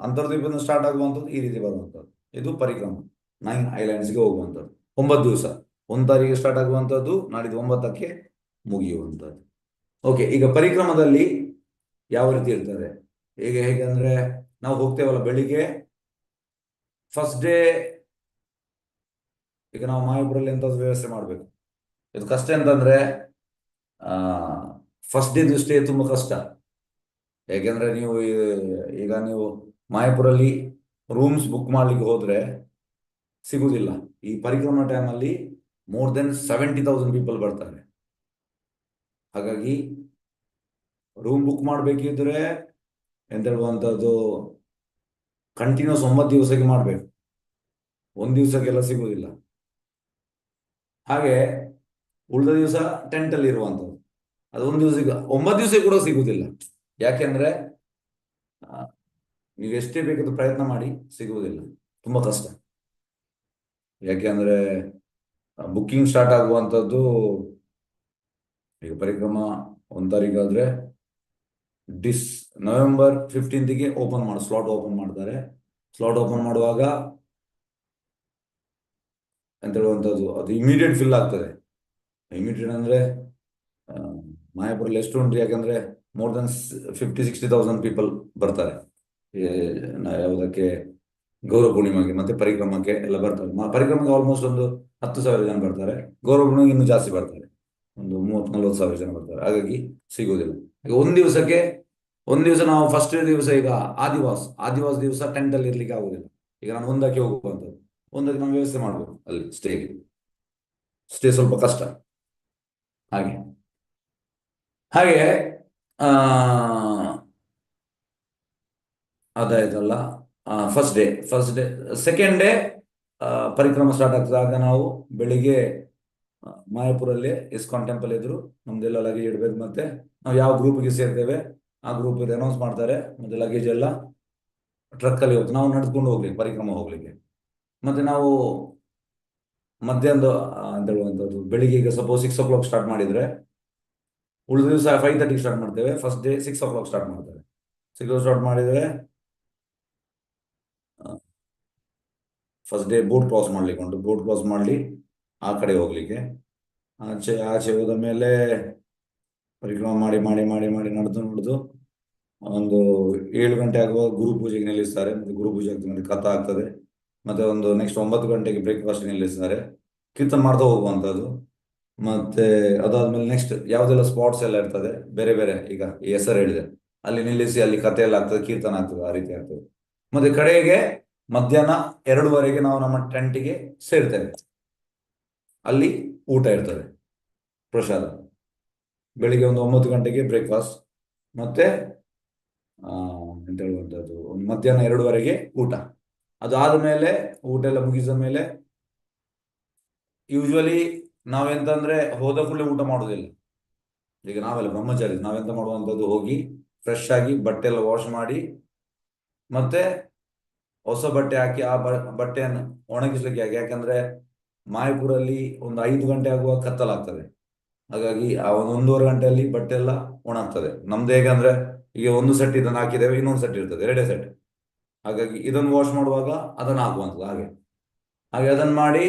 S1: ಅಂತರ್ದ್ವೀಪದಿಂದ ಸ್ಟಾರ್ಟ್ ಆಗುವಂಥದ್ದು ಈ ರೀತಿ ಬರುವಂಥದ್ದು. ಇದು ಪರಿಕ್ರಮ 9 ಐಲ್ಯಾಂಡ್ಸ್ಗೆ ಹೋಗುವಂಥದ್ದು. 9 ದಿವಸ, 1 ತಾರೀಕಿಗೆ ಸ್ಟಾರ್ಟ್ ಆಗುವಂಥದ್ದು, ನಾಡಿದ್ದು 9ಕ್ಕೆ ಮುಗಿಯುವಂಥದ್ದು. ಓಕೆ, ಈಗ ಪರಿಕ್ರಮದಲ್ಲಿ ಯಾವ ರೀತಿ ಇರ್ತದೆ, ಹೇಗೆ ಅಂದ್ರೆ ನಾವು ಹೋಗ್ತೇವಲ್ಲ ಬೆಳಿಗ್ಗೆ ಫಸ್ಟ್ ಡೇ. ಈಗ ನಾವು ಮಾಯಾಪುರಲ್ಲಿ ಎಂಥದ್ದು ವ್ಯವಸ್ಥೆ ಮಾಡಬೇಕು. ಇದು ಕಷ್ಟ ಅಂತಂದ್ರೆ ಫಸ್ಟ್ ಡೇ ಸ್ಟೇ ತುಂಬಾ ಕಷ್ಟ. ಯಾಕೆಂದ್ರೆ ಈಗ ನೀವು ಮಾಯಾಪುರಲ್ಲಿ ರೂಮ್ಸ್ ಬುಕ್ ಮಾಡ್ಲಿಕ್ಕೆ ಹೋದ್ರೆ ಸಿಗುದಿಲ್ಲ. ಈ ಪರಿಕ್ರಮ ಟೈಮಲ್ಲಿ ಮೋರ್ ದೆನ್ 70,000 ಪೀಪಲ್ ಬರ್ತಾರೆ. ಹಾಗಾಗಿ ರೂಮ್ ಬುಕ್ ಮಾಡ್ಬೇಕಿದ್ರೆ ಎಂತ ಹೇಳುವಂಥದ್ದು, ಕಂಟಿನ್ಯೂಸ್ 9 ದಿವಸಕ್ಕೆ ಮಾಡ್ಬೇಕು, 1 ದಿವಸಕ್ಕೆಲ್ಲ ಸಿಗುವುದಿಲ್ಲ. ಹಾಗೆ ಉಳಿದ ದಿವಸ ಟೆಂಟ್ ಅಲ್ಲಿ ಇರುವಂಥದ್ದು, ಅದು 1 ದಿವಸಕ್ಕೆ 9 ದಿವಸ ಕೂಡ ಸಿಗುವುದಿಲ್ಲ. ಯಾಕೆಂದ್ರೆ ನೀವು ಎಷ್ಟೇ ಬೇಕಾದ್ರೂ ಪ್ರಯತ್ನ ಮಾಡಿ ಸಿಗುವುದಿಲ್ಲ, ತುಂಬಾ ಕಷ್ಟ. ಯಾಕೆಂದ್ರೆ ಬುಕ್ಕಿಂಗ್ ಸ್ಟಾರ್ಟ್ ಆಗುವಂಥದ್ದು ಈಗ ಪರಿಕ್ರಮ 1 ತಾರೀಕಾದ್ರೆ ನವೆಂಬರ್ 15ಗೆ ಸ್ಲಾಟ್ ಓಪನ್ ಮಾಡ್ತಾರೆ. ಸ್ಲಾಟ್ ಓಪನ್ ಮಾಡುವಾಗ ಅಂತ ಹೇಳುವಂಥದ್ದು ಅದು ಇಮಿಡಿಯೇಟ್ ಫಿಲ್ ಆಗ್ತದೆ. ಇಮಿಡಿಯೇಟ್ ಅಂದ್ರೆ ಮಾಯಾಪುರಲ್ಲಿ ಎಷ್ಟು ಉಂಟು, ಯಾಕಂದ್ರೆ ಮೋರ್ ದೆನ್ 50,000-60,000 ಪೀಪಲ್ ಬರ್ತಾರೆ ಯಾವುದಕ್ಕೆ, ಗೌರವ ಪೂರ್ಣಿಮೆಗೆ ಮತ್ತೆ ಪರಿಕ್ರಮಕ್ಕೆ ಎಲ್ಲ ಬರ್ತಾರೆ. ಪರಿಕ್ರಮಕ್ಕೆ ಆಲ್ಮೋಸ್ಟ್ ಒಂದು 10,000 ಜನ ಬರ್ತಾರೆ. ಗೌರವ ಪೂರ್ಣಿಮೆಗೆ ಇನ್ನೂ ಜಾಸ್ತಿ ಬರ್ತಾರೆ, ಒಂದು 30,000-40,000 ಜನ ಬರ್ತಾರೆ. ಹಾಗಾಗಿ ಸಿಗುವುದಿಲ್ಲ. ಈಗ 1 ದಿವಸ ನಾವು ಫಸ್ಟ್ ದಿವಸ ಈಗ ಆದಿವಾಸ ದಿವಸ ಟೆಂಟ್ ಅಲ್ಲಿ ಇರ್ಲಿಕ್ಕೆ ಆಗುದಿಲ್ಲ. ಈಗ ನಾನು 1ಕ್ಕೆ ಹೋಗುವಂಥದ್ದು, 1ಕ್ಕೆ ನಾವು ವ್ಯವಸ್ಥೆ ಮಾಡ್ಬೇಕು ಅಲ್ಲಿ ಸ್ಟೇ ಸ್ವಲ್ಪ ಕಷ್ಟ. ಹಾಗೆ ಅದಾಯ್ತಲ್ಲ ಫಸ್ಟ್ ಡೇ. ಸೆಕೆಂಡ್ ಡೇ ಪರಿಕ್ರಮ ಸ್ಟಾರ್ಟ್ ಆಗ್ತದಾಗ ನಾವು ಬೆಳಿಗ್ಗೆ ಮಾಯಾಪುರಲ್ಲಿ ಇಸ್ಕಾನ್ ಟೆಂಪಲ್ ಎದುರು ನಮ್ದೆಲ್ಲ ಲಗೇಜ್ ಇಡಬೇಕು. ಮತ್ತೆ ನಾವು ಯಾವ ಗ್ರೂಪ್ಗೆ ಸೇರ್ತೇವೆ ಆ ಗ್ರೂಪ್ ಅನೌನ್ಸ್ ಮಾಡ್ತಾರೆ. ಮತ್ತೆ ಲಗೇಜ್ ಎಲ್ಲ ಟ್ರಕ್ ಅಲ್ಲಿ ಹೋಗ್ತೀವಿ, ನಾವು ನಡೆದುಕೊಂಡು ಹೋಗ್ಲಿಕ್ಕೆ, ಪರಿಕ್ರಮ ಹೋಗ್ಲಿಕ್ಕೆ. ಮತ್ತೆ ನಾವು ಮಧ್ಯಾಹ್ನದ ಅಂತ ಹೇಳುವಂಥದ್ದು ಬೆಳಿಗ್ಗೆ, ಈಗ ಸಪೋಸ್ 6 o'clock ಸ್ಟಾರ್ಟ್ ಮಾಡಿದ್ರೆ ಉಳಿದ ದಿವಸ 5:30 ಸ್ಟಾರ್ಟ್ ಮಾಡ್ತೇವೆ. ಫಸ್ಟ್ ಡೇ 6 o'clock ಸ್ಟಾರ್ಟ್ ಮಾಡ್ತೇವೆ. 6 ಸ್ಟಾರ್ಟ್ ಮಾಡಿದರೆ ಫಸ್ಟ್ ಡೇ ಬೋಟ್ ಕ್ರಾಸ್ ಮಾಡ್ಲಿಕ್ಕೆ ಉಂಟು. ಬೋಟ್ ಕ್ರಾಸ್ ಮಾಡಲಿ ಆ ಕಡೆ ಹೋಗ್ಲಿಕ್ಕೆ. ಆಚೆ ಆಚೆ ಹೋದ ಮೇಲೆ ಪರಿಕ್ರಮ ಮಾಡಿ ಮಾಡಿ ಮಾಡಿ ಮಾಡಿ ನಡೆದು ಒಂದು 7 ಗಂಟೆ ಆಗುವಾಗ ಗುರು ಪೂಜೆಗೆ ನಿಲ್ಲಿಸ್ತಾರೆ. ಮತ್ತೆ ಗುರು ಪೂಜೆ ಆಗ್ತದೆ, ಕಥ ಆಗ್ತದೆ. ಮತ್ತೆ ಒಂದು ನೆಕ್ಸ್ಟ್ 9 ಗಂಟೆಗೆ ಬ್ರೇಕ್ಫಾಸ್ಟ್ ನಿಲ್ಲಿಸ್ತಾರೆ. ಕೀರ್ತನ ಮಾಡ್ತಾ ಹೋಗುವಂಥದ್ದು. ಮತ್ತೆ ಅದಾದ್ಮೇಲೆ ನೆಕ್ಸ್ಟ್ ಯಾವುದೆಲ್ಲ ಸ್ಪಾಟ್ಸ್ ಎಲ್ಲ ಇರ್ತದೆ ಬೇರೆ ಬೇರೆ, ಈಗ ಈ ಹೆಸರು ಹೇಳಿದೆ, ಅಲ್ಲಿ ನಿಲ್ಲಿಸಿ ಅಲ್ಲಿ ಕಥೆ ಎಲ್ಲ ಆಗ್ತದೆ, ಕೀರ್ತನ ಆಗ್ತದೆ, ಆ ರೀತಿ ಆಗ್ತದೆ. ಮತ್ತೆ ಕಡೆಗೆ ಮಧ್ಯಾಹ್ನ 2:30ಗೆ ನಾವು ನಮ್ಮ ಟೆಂಟಿಗೆ ಸೇರ್ತೇವೆ. ಅಲ್ಲಿ ಊಟ ಇರ್ತದೆ, ಪ್ರಸಾದ. ಬೆಳಿಗ್ಗೆ ಒಂದು 9 ಗಂಟೆಗೆ ಬ್ರೇಕ್ಫಾಸ್ಟ್, ಮತ್ತೆ ಎಂತ ಹೇಳುವಂಥದ್ದು ಒಂದು ಮಧ್ಯಾಹ್ನ 2:30ಗೆ ಊಟ. ಅದು ಆದಮೇಲೆ ಊಟ ಎಲ್ಲ ಮುಗಿದ ಮೇಲೆ ಯೂಶ್ವಲಿ ನಾವೆಂತಂದ್ರೆ ಹೋದ ಕೂಡಲೇ ಊಟ ಮಾಡೋದಿಲ್ಲ. ಈಗ ನಾವೆಲ್ಲ ಬ್ರಹ್ಮಚಾರಿ, ನಾವೆಂತ ಮಾಡುವಂಥದ್ದು, ಹೋಗಿ ಫ್ರೆಶ್ ಆಗಿ ಬಟ್ಟೆ ಎಲ್ಲ ವಾಶ್ ಮಾಡಿ ಮತ್ತೆ ಹೊಸ ಬಟ್ಟೆ ಹಾಕಿ ಆ ಬಟ್ಟೆಯನ್ನು ಒಣಗಿಸ್ಲಿಕ್ಕೆ ಹಾಕಿ. ಯಾಕಂದ್ರೆ ಮಾಯಪುರಲ್ಲಿ ಒಂದು 5 ಗಂಟೆ ಆಗುವ ಕತ್ತಲಾಗ್ತದೆ. ಹಾಗಾಗಿ ಆ ಒಂದು 1.5 ಗಂಟೆಯಲ್ಲಿ ಬಟ್ಟೆ ಎಲ್ಲ ಒಣಗ್ತದೆ. ನಮ್ದು ಹೇಗಂದ್ರೆ ಈಗ ಒಂದು ಸೆಟ್ ಇದನ್ನು ಹಾಕಿದ್ದೇವೆ, ಇನ್ನೊಂದು ಸೆಟ್ ಇರ್ತದೆ, 2 ಸೆಟ್. ಹಾಗಾಗಿ ಇದನ್ನು ವಾಶ್ ಮಾಡುವಾಗ ಅದನ್ನು ಹಾಕುವಂಥದ್ದು. ಹಾಗೆ ಅದನ್ನು ಮಾಡಿ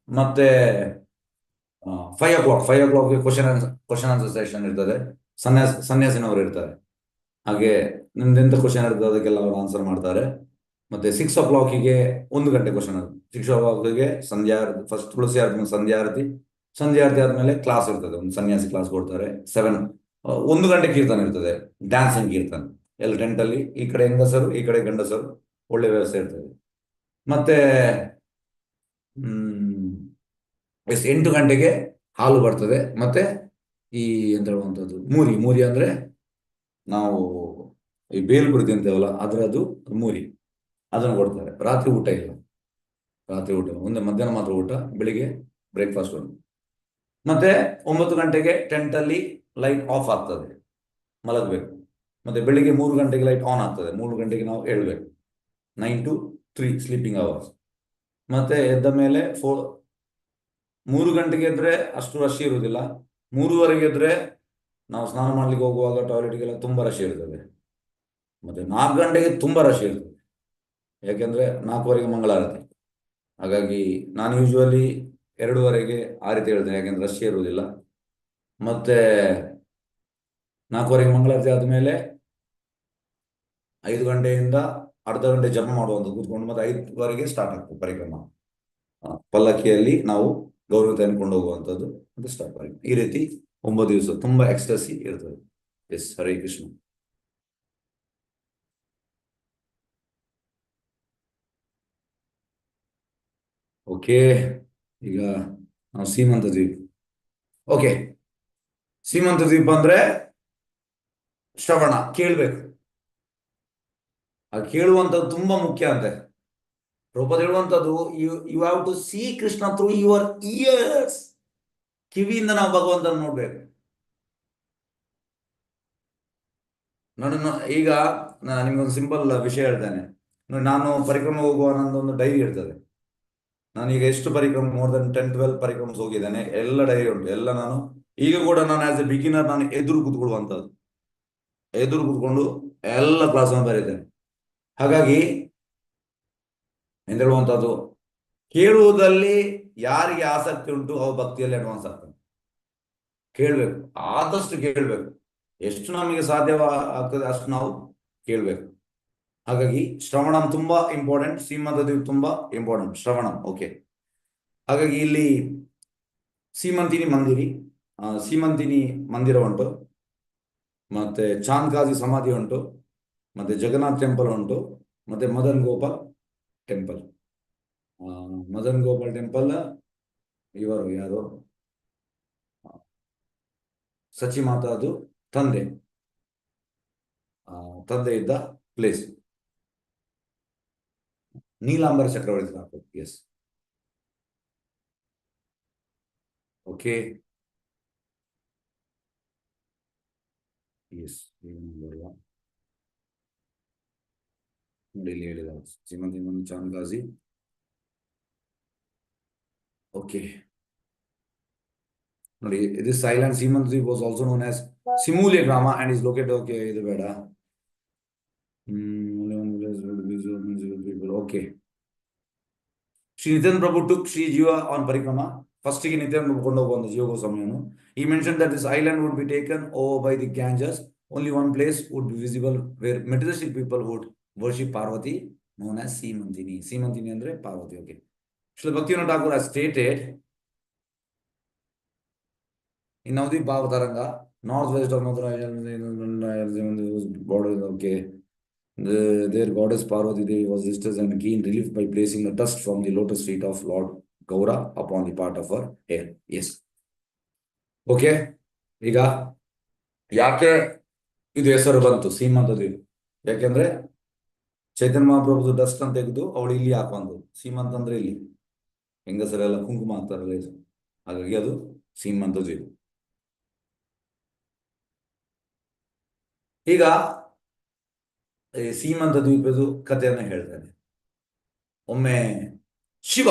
S1: ಮತ್ತೆ 5 o'clockಗೆ ಕ್ವಶನ್ ಆನ್ಸರ್ ಸೆಷನ್ ಇರ್ತದೆ. ಸನ್ಯಾಸಿನವರು ಇರ್ತಾರೆ. ಹಾಗೆ ನಿಮ್ದೆಂತ ಕ್ವಶನ್ ಇರ್ತದೆ ಅದಕ್ಕೆಲ್ಲ ಅವರು ಆನ್ಸರ್ ಮಾಡ್ತಾರೆ. ಮತ್ತೆ 6 o'clockಗೆ 1 ಗಂಟೆ ಕ್ವಶನ್. 6 o'clockಗೆ ಸಂಧ್ಯಾ ಆರತಿ, ಫಸ್ಟ್ ತುಳಸಿ ಆರತಿ, ಸಂಧ್ಯಾ ಆರತಿ ಆದ್ಮೇಲೆ ಕ್ಲಾಸ್ ಇರ್ತದೆ, ಒಂದು ಸನ್ಯಾಸಿ ಕ್ಲಾಸ್ ಕೊಡ್ತಾರೆ. 1 ಗಂಟೆ ಕೀರ್ತನ ಇರ್ತದೆ, ಡ್ಯಾನ್ಸಿಂಗ್ ಕೀರ್ತನ. ಎಲ್ಲ ಟೆಂಟಲ್ಲಿ ಈ ಕಡೆ ಹೆಂಗಸರು ಈ ಕಡೆ ಗಂಡಸರು, ಒಳ್ಳೆ ವ್ಯವಸ್ಥೆ ಇರ್ತದೆ. ಮತ್ತೆ 8 ಗಂಟೆಗೆ ಹಾಲು ಬರ್ತದೆ. ಮತ್ತೆ ಈ ಎಂತ ಹೇಳುವಂಥದ್ದು ಮೂರಿ ಅಂದ್ರೆ ನಾವು ಈ ಬೇಲ್ಪುರಿ ತಿಂತೇವಲ್ಲ ಅದರದ್ದು ಮೂರಿ, ಅದನ್ನು ಕೊಡ್ತಾರೆ. ರಾತ್ರಿ ಊಟ ಇಲ್ಲ, ರಾತ್ರಿ ಊಟ ಒಂದೇ, ಮಧ್ಯಾಹ್ನ ಮಾತ್ರ ಊಟ, ಬೆಳಿಗ್ಗೆ ಬ್ರೇಕ್ಫಾಸ್ಟ್ ಉಂಟು. ಮತ್ತೆ 9 ಗಂಟೆಗೆ ಟೆಂಟಲ್ಲಿ ಲೈಟ್ ಆಫ್ ಆಗ್ತದೆ, ಮಲಗಬೇಕು. ಮತ್ತೆ ಬೆಳಿಗ್ಗೆ 3 ಗಂಟೆಗೆ ಲೈಟ್ ಆನ್ ಆಗ್ತದೆ. 3 ಗಂಟೆಗೆ ನಾವು ಹೇಳ್ಬೇಕು. 9 to 3 ಸ್ಲೀಪಿಂಗ್ ಅವರ್ಸ್. ಮತ್ತೆ ಎದ್ದ ಮೇಲೆ 3 ಗಂಟೆಗೆ ಎದ್ರೆ ಅಷ್ಟು ರಶ್ ಇರುವುದಿಲ್ಲ. 3:30ಗೆ ಎದ್ರೆ ನಾವು ಸ್ನಾನ ಮಾಡ್ಲಿಕ್ಕೆ ಹೋಗುವಾಗ ಟಾಯ್ಲೆಟ್ಗೆಲ್ಲ ತುಂಬಾ ರಶ್ ಇರ್ತದೆ. ಮತ್ತೆ 4 ಗಂಟೆಗೆ ತುಂಬಾ ರಶ್ ಇರ್ತದೆ, ಯಾಕೆಂದ್ರೆ 4:15ಗೆ ಮಂಗಳಾರತಿ. ಹಾಗಾಗಿ ನಾನು ಯೂಶ್ವಲಿ 2:30ಗೆ ಆ ರೀತಿ ಹೇಳ್ತೇನೆ, ಯಾಕೆಂದ್ರೆ ರಶ್ ಇರುವುದಿಲ್ಲ. ಮತ್ತೆ 4:15ಗೆ ಮಂಗಳಾರತಿ ಆದ್ಮೇಲೆ 5 ಗಂಟೆಯಿಂದ ಅರ್ಧ ಗಂಟೆ ಜಪ ಮಾಡುವಂಥದ್ದು ಕೂತ್ಕೊಂಡು. ಮತ್ತೆ 5:15ಗೆ ಸ್ಟಾರ್ಟ್ ಆಗ್ತದೆ ಪರಿಕ್ರಮ. ಪಲ್ಲಕ್ಕಿಯಲ್ಲಿ ನಾವು ಗೌರವ ತೆಗೆದುಕೊಂಡು ಹೋಗುವಂಥದ್ದು, ಅದು ಸ್ಟಾರ್ಟ್ ಆಗಿ. ಈ ರೀತಿ 9 ದಿವಸ ತುಂಬಾ ಎಕ್ಸ್ಟಸಿ ಇರ್ತದೆ. ಎಸ್, ಹರೇ ಕೃಷ್ಣ. ಓಕೆ, ಈಗ ನಾವು ಸೀಮಂತ ದ್ವೀಪ. ಓಕೆ, ಸೀಮಂತ ದ್ವೀಪ ಅಂದ್ರೆ ಶ್ರವಣ, ಕೇಳ್ಬೇಕು. ಆ ಕೇಳುವಂಥದ್ದು ತುಂಬಾ ಮುಖ್ಯ ಅಂತೆ. ಪ್ರಭುಪಾದ ಹೇಳುವಂಥದ್ದು, you have to see Krishna through your ears. ಕಿವಿಯಿಂದ ನಾವು ಭಗವಂತನ ನೋಡ್ಬೇಕು. ಈಗ ನಿಮ್ಗೊಂದು ಸಿಂಪಲ್ ವಿಷಯ ಹೇಳ್ತೇನೆ ನೋಡಿ. ನಾನು ಪರಿಕ್ರಮ ಹೋಗುವ ನನ್ನದೊಂದು ಡೈರಿ ಇರ್ತದೆ. ನಾನೀಗ ಎಷ್ಟು ಪರಿಕ್ರಮ, ಮೋರ್ ದನ್ 10-12 ಪರಿಕ್ರಮಸ್ ಹೋಗಿದ್ದೇನೆ. ಎಲ್ಲ ಡೈರಿ ಉಂಟು, ಎಲ್ಲ ನಾನು ಈಗ ಕೂಡ ನಾನು ಆಸ್ ಎ ಬಿಗಿನರ್ ನಾನು ಎದುರು ಕೂತ್ಕೊಳ್ಳುವಂಥದ್ದು, ಎದುರು ಕೂತ್ಕೊಂಡು ಎಲ್ಲ ಕ್ಲಾಸನ್ನು ಬರೀತೇನೆ. ಹಾಗಾಗಿ ಎಂತ ಹೇಳುವಂಥದ್ದು, ಕೇಳುವುದಲ್ಲಿ ಯಾರಿಗೆ ಆಸಕ್ತಿ ಉಂಟು ಅವ್ರು ಭಕ್ತಿಯಲ್ಲಿ ಅಡ್ವಾನ್ಸ್ ಆಗ್ತಾರೆ. ಕೇಳ್ಬೇಕು, ಆದಷ್ಟು ಕೇಳ್ಬೇಕು. ಎಷ್ಟು ನಮಗೆ ಸಾಧ್ಯವಾಗ್ತದೆ ಅಷ್ಟು ನಾವು ಕೇಳ್ಬೇಕು. ಹಾಗಾಗಿ ಶ್ರವಣ ತುಂಬಾ ಇಂಪಾರ್ಟೆಂಟ್. ಸೀಮಂತ ದ್ವೀಪ ತುಂಬಾ ಇಂಪಾರ್ಟೆಂಟ್, ಶ್ರವಣ. ಓಕೆ, ಹಾಗಾಗಿ ಇಲ್ಲಿ ಸೀಮಂತಿನಿ ಮಂದಿರ ಉಂಟು, ಮತ್ತೆ ಚಾಂದ್ಕಾಜಿ ಸಮಾಧಿ ಉಂಟು, ಮತ್ತೆ ಜಗನ್ನಾಥ್ ಟೆಂಪಲ್ ಉಂಟು, ಮತ್ತೆ ಮದನ್ ಗೋಪಾಲ್ ಟೆಂಪಲ್. ಮದನ್ ಗೋಪಾಲ್ ಟೆಂಪಲ್ ಇವರು ಯಾರು, ಸಚಿ ಮಾತಾದು ತಂದೆ ಇದ್ದ ಪ್ಲೇಸ್. ನೀಲಾಂಬರ ಚಕ್ರವರ್ತಿ ಹಾಕೋದು. Yes, okay, yes. ನೋಡಿ ಇಲ್ಲಿ ಹೇಳಿದ ಶ್ರೀಮಂತಿ ಚಾಂದ್ಗಾಜಿ. ಓಕೆ, ನೋಡಿ, this island Seemanth Dweep was also known as Simulia Gram and is located. Okay, ಇದು ಬೇಡ. only one village would be zero municipal people. Okay. Sri Nityan Prabhu took Sri Jiva on Parikrama. First, he Nityan Prabhu kondu hogo Jiva Goswami. He mentioned that this island would be taken over by the Ganges. Only one place would be visible where materialistic people would worship Parvati, known as Simantini. Simantini andre Parvati. Okay. Srila Bhaktivinoda Thakur has stated in Navadvip Bhavataranga, northwest of Mathura border. Okay. Their goddess Parvati Devi was distressed and gained relief by placing the dust from the lotus feet of Lord Gaura upon the part of her hair. Yes. Okay. ಈಗ ಯಾಕೆ ಇದು ಹೆಸರು ಬಂತು ಸೀಮಂತದೇವಿ? ಯಾಕೆಂದ್ರೆ ಚೈತನ್ಯ ಮಹಾಪ್ರಭುದು dust ಅಂತ ತೆಗೆದು ಅವಳು ಇಲ್ಲಿ ಹಾಕೊಂಡ್ರು. ಸೀಮಂತ ಅಂದ್ರೆ ಇಲ್ಲಿ ಹೆಂಗಸರೆಲ್ಲ ಕುಂಕುಮ ಹಾಕ್ತಾರಲ್ಲ ಇದು, ಹಾಗಾಗಿ ಅದು ಸೀಮಂತದೇವಿ. ಈಗ ಸೀಮಂತ ದ್ವೀಪದ ಕಥೆಯನ್ನು ಹೇಳ್ತಾನೆ. ಒಮ್ಮೆ ಶಿವ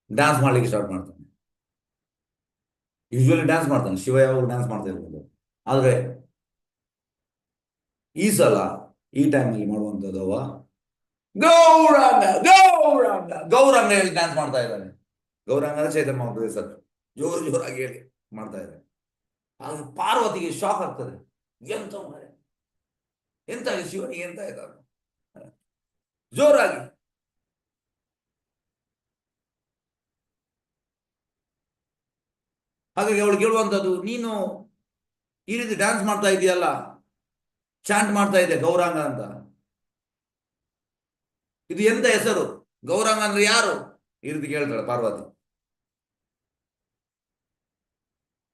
S1: ಡ್ಯಾನ್ಸ್ ಮಾಡ್ಲಿಕ್ಕೆ ಸ್ಟಾರ್ಟ್ ಮಾಡ್ತಾನೆ. ಯೂಶುವಲಿ ಡ್ಯಾನ್ಸ್ ಮಾಡ್ತಾನೆ ಶಿವ, ಯಾವಾಗ ಡ್ಯಾನ್ಸ್ ಮಾಡ್ತಾ ಇರ್ಬೋದು. ಆದ್ರೆ ಈ ಸಲ ಈ ಟೈಮಲ್ಲಿ ಮಾಡುವಂಥದ್ದು ಅವ ಗೌರಂಗ ಗೌರಂಗ ಗೌರಂಗ ಹೇಳಿ ಡ್ಯಾನ್ಸ್ ಮಾಡ್ತಾ ಇದ್ದಾನೆ. ಗೌರಂಗ ಚೈತನ್ಯ ಮಹಾಪ್ರಭು ಸರ್ ಜೋರಾಗಿ ಹೇಳಿ ಮಾಡ್ತಾ ಇದ್ದಾನೆ. ಆದ್ರೆ ಪಾರ್ವತಿಗೆ ಶಾಕ್ ಆಗ್ತದೆ. ಎಂತ ಎಂತ ಶಿವನಿಗೆ ಎಂತ ಇದ್ದಾರೆ ಜೋರಾಗಿ. ಹಾಗಾಗಿ ಅವಳು ಕೇಳುವಂಥದ್ದು, ನೀನು ಈ ರೀತಿ ಡ್ಯಾನ್ಸ್ ಮಾಡ್ತಾ ಇದೆಯಲ್ಲ, ಚಾಂಟ್ ಮಾಡ್ತಾ ಇದೆ ಗೌರಾಂಗ ಅಂತ, ಇದು ಎಂತ ಹೆಸರು? ಗೌರಾಂಗ ಅಂದ್ರೆ ಯಾರು? ಈ ರೀತಿ ಕೇಳ್ತಾಳೆ ಪಾರ್ವತಿ.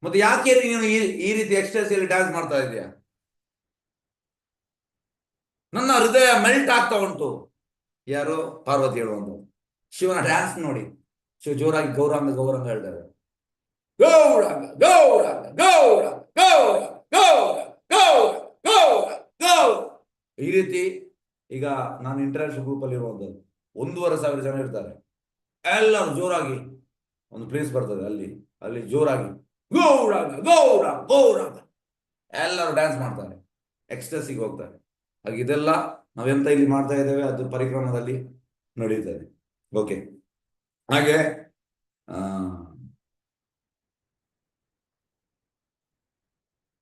S1: ಮತ್ತೆ ಯಾಕೆ ನೀನು ಈ ರೀತಿ ಎಕ್ಸ್ಟ್ರೆಸ್ ಡ್ಯಾನ್ಸ್ ಮಾಡ್ತಾ ಇದೀಯಾ? ನನ್ನ ಹೃದಯ ಮೆಲ್ಟ್ ಆಗ್ತಾ ಉಂಟು. ಯಾರು? ಪಾರ್ವತಿ ಹೇಳುವಂತ. ಶಿವನ ಡ್ಯಾನ್ಸ್ ನೋಡಿ ಶಿವ ಜೋರಾಗಿ ಗೌರಾಂಗ ಗೌರಾಂಗ ಹೇಳ್ತಾರೆ. ಗೌರಾಂಗ ಗೌರಾಂಗ ಗೌರಾಂಗ ಗೌರಾಂಗ ಗೌರಾಂಗ ಗೌರಾಂಗ ಗೌರಾಂಗ ಗೌರಾಂಗ. ಈ ರೀತಿ ಈಗ ನಾನು ಇಂಟರ್ನ್ಯಾಷನಲ್ ಗ್ರೂಪ್ ಅಲ್ಲಿ ಇರುವಂತದ್ದು 1,500 ಜನ ಇರ್ತಾರೆ. ಎಲ್ಲರೂ ಜೋರಾಗಿ ಒಂದು ಪ್ಲೇಸ್ ಬರ್ತದೆ, ಅಲ್ಲಿ ಜೋರಾಗಿ ಗೌರಾಂಗ ಗೌರಾಂಗ ಗೌರಾಂಗ ಎಲ್ಲರೂ ಡ್ಯಾನ್ಸ್ ಮಾಡ್ತಾರೆ, ಎಕ್ಸ್ಟ್ರೆಸ್ಸಿಗೆ ಹೋಗ್ತಾರೆ. ಹಾಗೆ ಇದೆಲ್ಲ ನಾವೆಂತ ಇಲ್ಲಿ ಮಾಡ್ತಾ ಇದ್ದೇವೆ ಅದು ಪರಿಕ್ರಮದಲ್ಲಿ ನಡೀತದೆ. ಓಕೆ. ಹಾಗೆ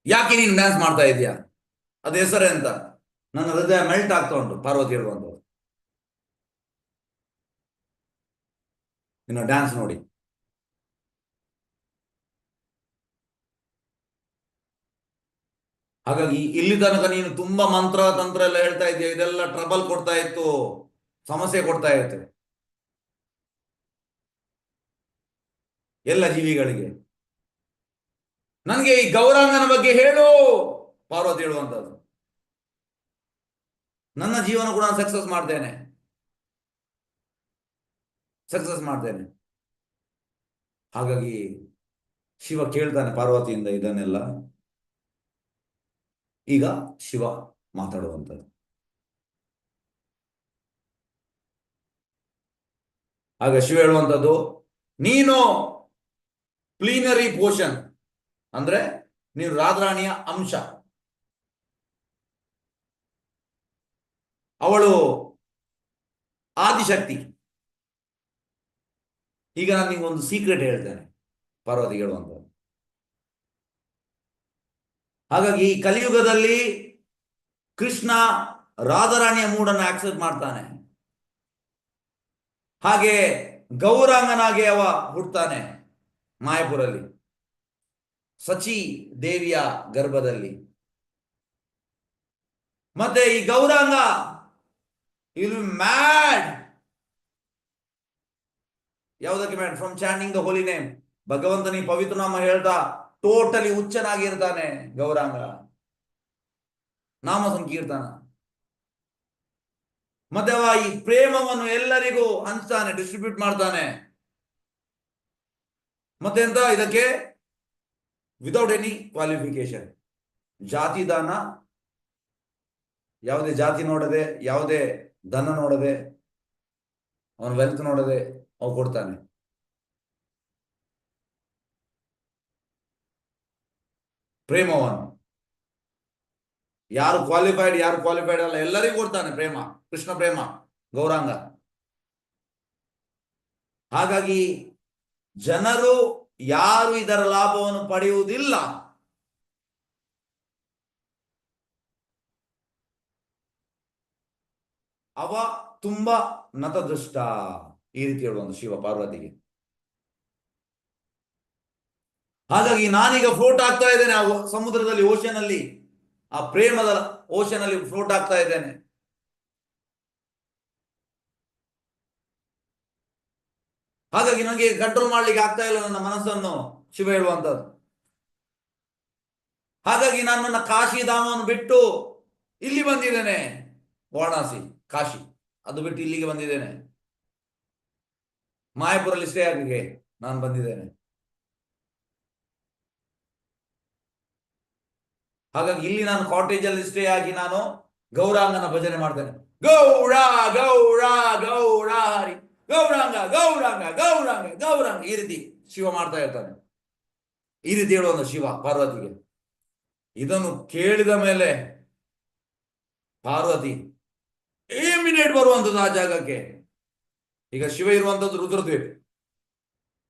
S1: ಯಾಕೆ ನೀನು ಡ್ಯಾನ್ಸ್ ಮಾಡ್ತಾ ಇದೀಯಾ? ಅದು ಹೆಸರೇ ಅಂತ. ನನ್ನ ಹೃದಯ ಮೆಲ್ಟ್ ಆಗ್ತಾ ಉಂಟು ಪಾರ್ವತಿ ಹೇಳುವಂತ. ಇನ್ನು ಡ್ಯಾನ್ಸ್ ನೋಡಿ. ಹಾಗಾಗಿ ಇಲ್ಲಿ ತನಕ ನೀನು ತುಂಬಾ ಮಂತ್ರ ತಂತ್ರ ಎಲ್ಲ ಹೇಳ್ತಾ ಇದೀಯ, ಇದೆಲ್ಲ ಟ್ರಬಲ್ ಕೊಡ್ತಾ ಇತ್ತು, ಸಮಸ್ಯೆ ಕೊಡ್ತಾ ಇತ್ತು ಎಲ್ಲ ಜೀವಿಗಳಿಗೆ. ನನಗೆ ಈ ಗೌರಾಂಗನ ಬಗ್ಗೆ ಹೇಳು ಪಾರ್ವತಿ ಹೇಳುವಂತದ್ದು. ನನ್ನ ಜೀವನ ಕೂಡ ಸಕ್ಸಸ್ ಮಾಡ್ತೇನೆ. ಹಾಗಾಗಿ ಶಿವ ಕೇಳ್ತಾನೆ ಪಾರ್ವತಿಯಿಂದ ಇದನ್ನೆಲ್ಲ. ಈಗ ಶಿವ ಮಾತಾಡುವಂಥದ್ದು. ಆಗ ಶಿವ ಹೇಳುವಂಥದ್ದು, ನೀನು ಪ್ಲೀನರಿ ಪೋಷನ್ ಅಂದ್ರೆ ನೀನು ರಾಧಾರಾಣಿಯ ಅಂಶ. ಅವಳು ಆದಿಶಕ್ತಿ. ಈಗ ನಾನು ನಿಂಗೊಂದು ಸೀಕ್ರೆಟ್ ಹೇಳ್ತೇನೆ ಪಾರ್ವತಿ ಹೇಳುವಂಥದ್ದು. ಹಾಗಾಗಿ ಈ ಕಲಿಯುಗದಲ್ಲಿ ಕೃಷ್ಣ ರಾಧಾರಾಣಿಯ ಮೂಡನ್ನು ಆಕ್ಸೆಪ್ಟ್ ಮಾಡ್ತಾನೆ. ಹಾಗೆ ಗೌರಾಂಗನಾಗಿ ಅವ ಹುಡ್ತಾನೆ ಮಾಯಪುರಲ್ಲಿ ಸಚಿ ದೇವಿಯ ಗರ್ಭದಲ್ಲಿ. ಮತ್ತೆ ಈ ಗೌರಾಂಗ ಇಲ್ ಮ್ಯಾಡ್. ಯಾವುದಕ್ಕೆ mad? From chanting the holy name. ಭಗವಂತನಿ ಪವಿತ್ರ ನಾಮ ಹೇಳ್ತಾ ಟೋಟಲಿ ಹುಚ್ಚನಾಗಿರ್ತಾನೆ ಗೌರಾಂಗ. ನಾಮ ಸಂಕೀರ್ತನ. ಮತ್ತೆ ಅವ ಈ ಪ್ರೇಮವನ್ನು ಎಲ್ಲರಿಗೂ ಹಂಚ್ತಾನೆ, ಡಿಸ್ಟ್ರಿಬ್ಯೂಟ್ ಮಾಡ್ತಾನೆ. ಮತ್ತೆ ಎಂತ ಇದಕ್ಕೆ ವಿದೌಟ್ ಎನಿ ಕ್ವಾಲಿಫಿಕೇಶನ್. ಜಾತಿ ದಾನ, ಯಾವುದೇ ಜಾತಿ ನೋಡದೆ, ಯಾವುದೇ ಧನ ನೋಡದೆ, ಅವನ ವೆಲ್ತ್ ನೋಡದೆ ಅವ ಕೊಡ್ತಾನೆ. ಪ್ರೇಮವನ್ನು. ಯಾರು ಕ್ವಾಲಿಫೈಡ್ ಅಲ್ಲ, ಎಲ್ಲರಿಗೂ ಕೊಡ್ತಾನೆ ಪ್ರೇಮ, ಕೃಷ್ಣ ಪ್ರೇಮ, ಗೌರಾಂಗ. ಹಾಗಾಗಿ ಜನರು ಯಾರು ಇದರ ಲಾಭವನ್ನು ಪಡೆಯುವುದಿಲ್ಲ, ಅವ ತುಂಬಾ ನತದೃಷ್ಟ. ಈ ರೀತಿ ಹೇಳುವಂತ ಶಿವ ಪಾರ್ವತಿಗೆ. ಹಾಗಾಗಿ ನಾನೀಗ ಫ್ಲೋಟ್ ಆಗ್ತಾ ಇದ್ದೇನೆ ಆ ಸಮುದ್ರದಲ್ಲಿ, ಓಷನ್ ಅಲ್ಲಿ, ಆ ಪ್ರೇಮದ ಓಷನ್ ಅಲ್ಲಿ ಫ್ಲೋಟ್ ಆಗ್ತಾ ಇದ್ದೇನೆ. ಹಾಗಾಗಿ ನನಗೆ ಕಂಟ್ರೋಲ್ ಮಾಡ್ಲಿಕ್ಕೆ ಆಗ್ತಾ ಇಲ್ಲ ನನ್ನ ಮನಸ್ಸನ್ನು, ಶಿವ ಹೇಳುವಂತದ್ದು. ಹಾಗಾಗಿ ನಾನು ನನ್ನ ಕಾಶಿ ಧಾಮವನ್ನು ಬಿಟ್ಟು ಇಲ್ಲಿ ಬಂದಿದ್ದೇನೆ, ವಾರಣಾಸಿ, ಕಾಶಿ ಅದು ಬಿಟ್ಟು ಇಲ್ಲಿಗೆ ಬಂದಿದ್ದೇನೆ. ಮಾಯಾಪುರಲ್ಲಿ ಸ್ಟೇ ಆಗಿಗೆ ನಾನು ಬಂದಿದ್ದೇನೆ. ಹಾಗಾಗಿ ಇಲ್ಲಿ ನಾನು ಕಾಟೇಜ್ ಅಲ್ಲಿ ಸ್ಟೇ ಆಗಿ ನಾನು ಗೌರಾಂಗನ ಭಜನೆ ಮಾಡ್ತೇನೆ. ಗೌಡ ಗೌಡ ಗೌಡ ಹರಿ, ಗೌರಾಂಗ ಗೌರಾಂಗ ಗೌರಾಂಗ ಗೌರಾಂಗ, ಈ ರೀತಿ ಶಿವ ಮಾಡ್ತಾ ಇರ್ತಾನೆ. ಈ ರೀತಿ ಹೇಳುವ ಶಿವ ಪಾರ್ವತಿಗೆ. ಇದನ್ನು ಕೇಳಿದ ಮೇಲೆ ಪಾರ್ವತಿ ಇಮಿಡಿಯೇಟ್ ಬರುವಂಥದ್ದು ಆ ಜಾಗಕ್ಕೆ. ಈಗ ಶಿವ ಇರುವಂತದ್ದು ರುದ್ರದ್ವೀಪ,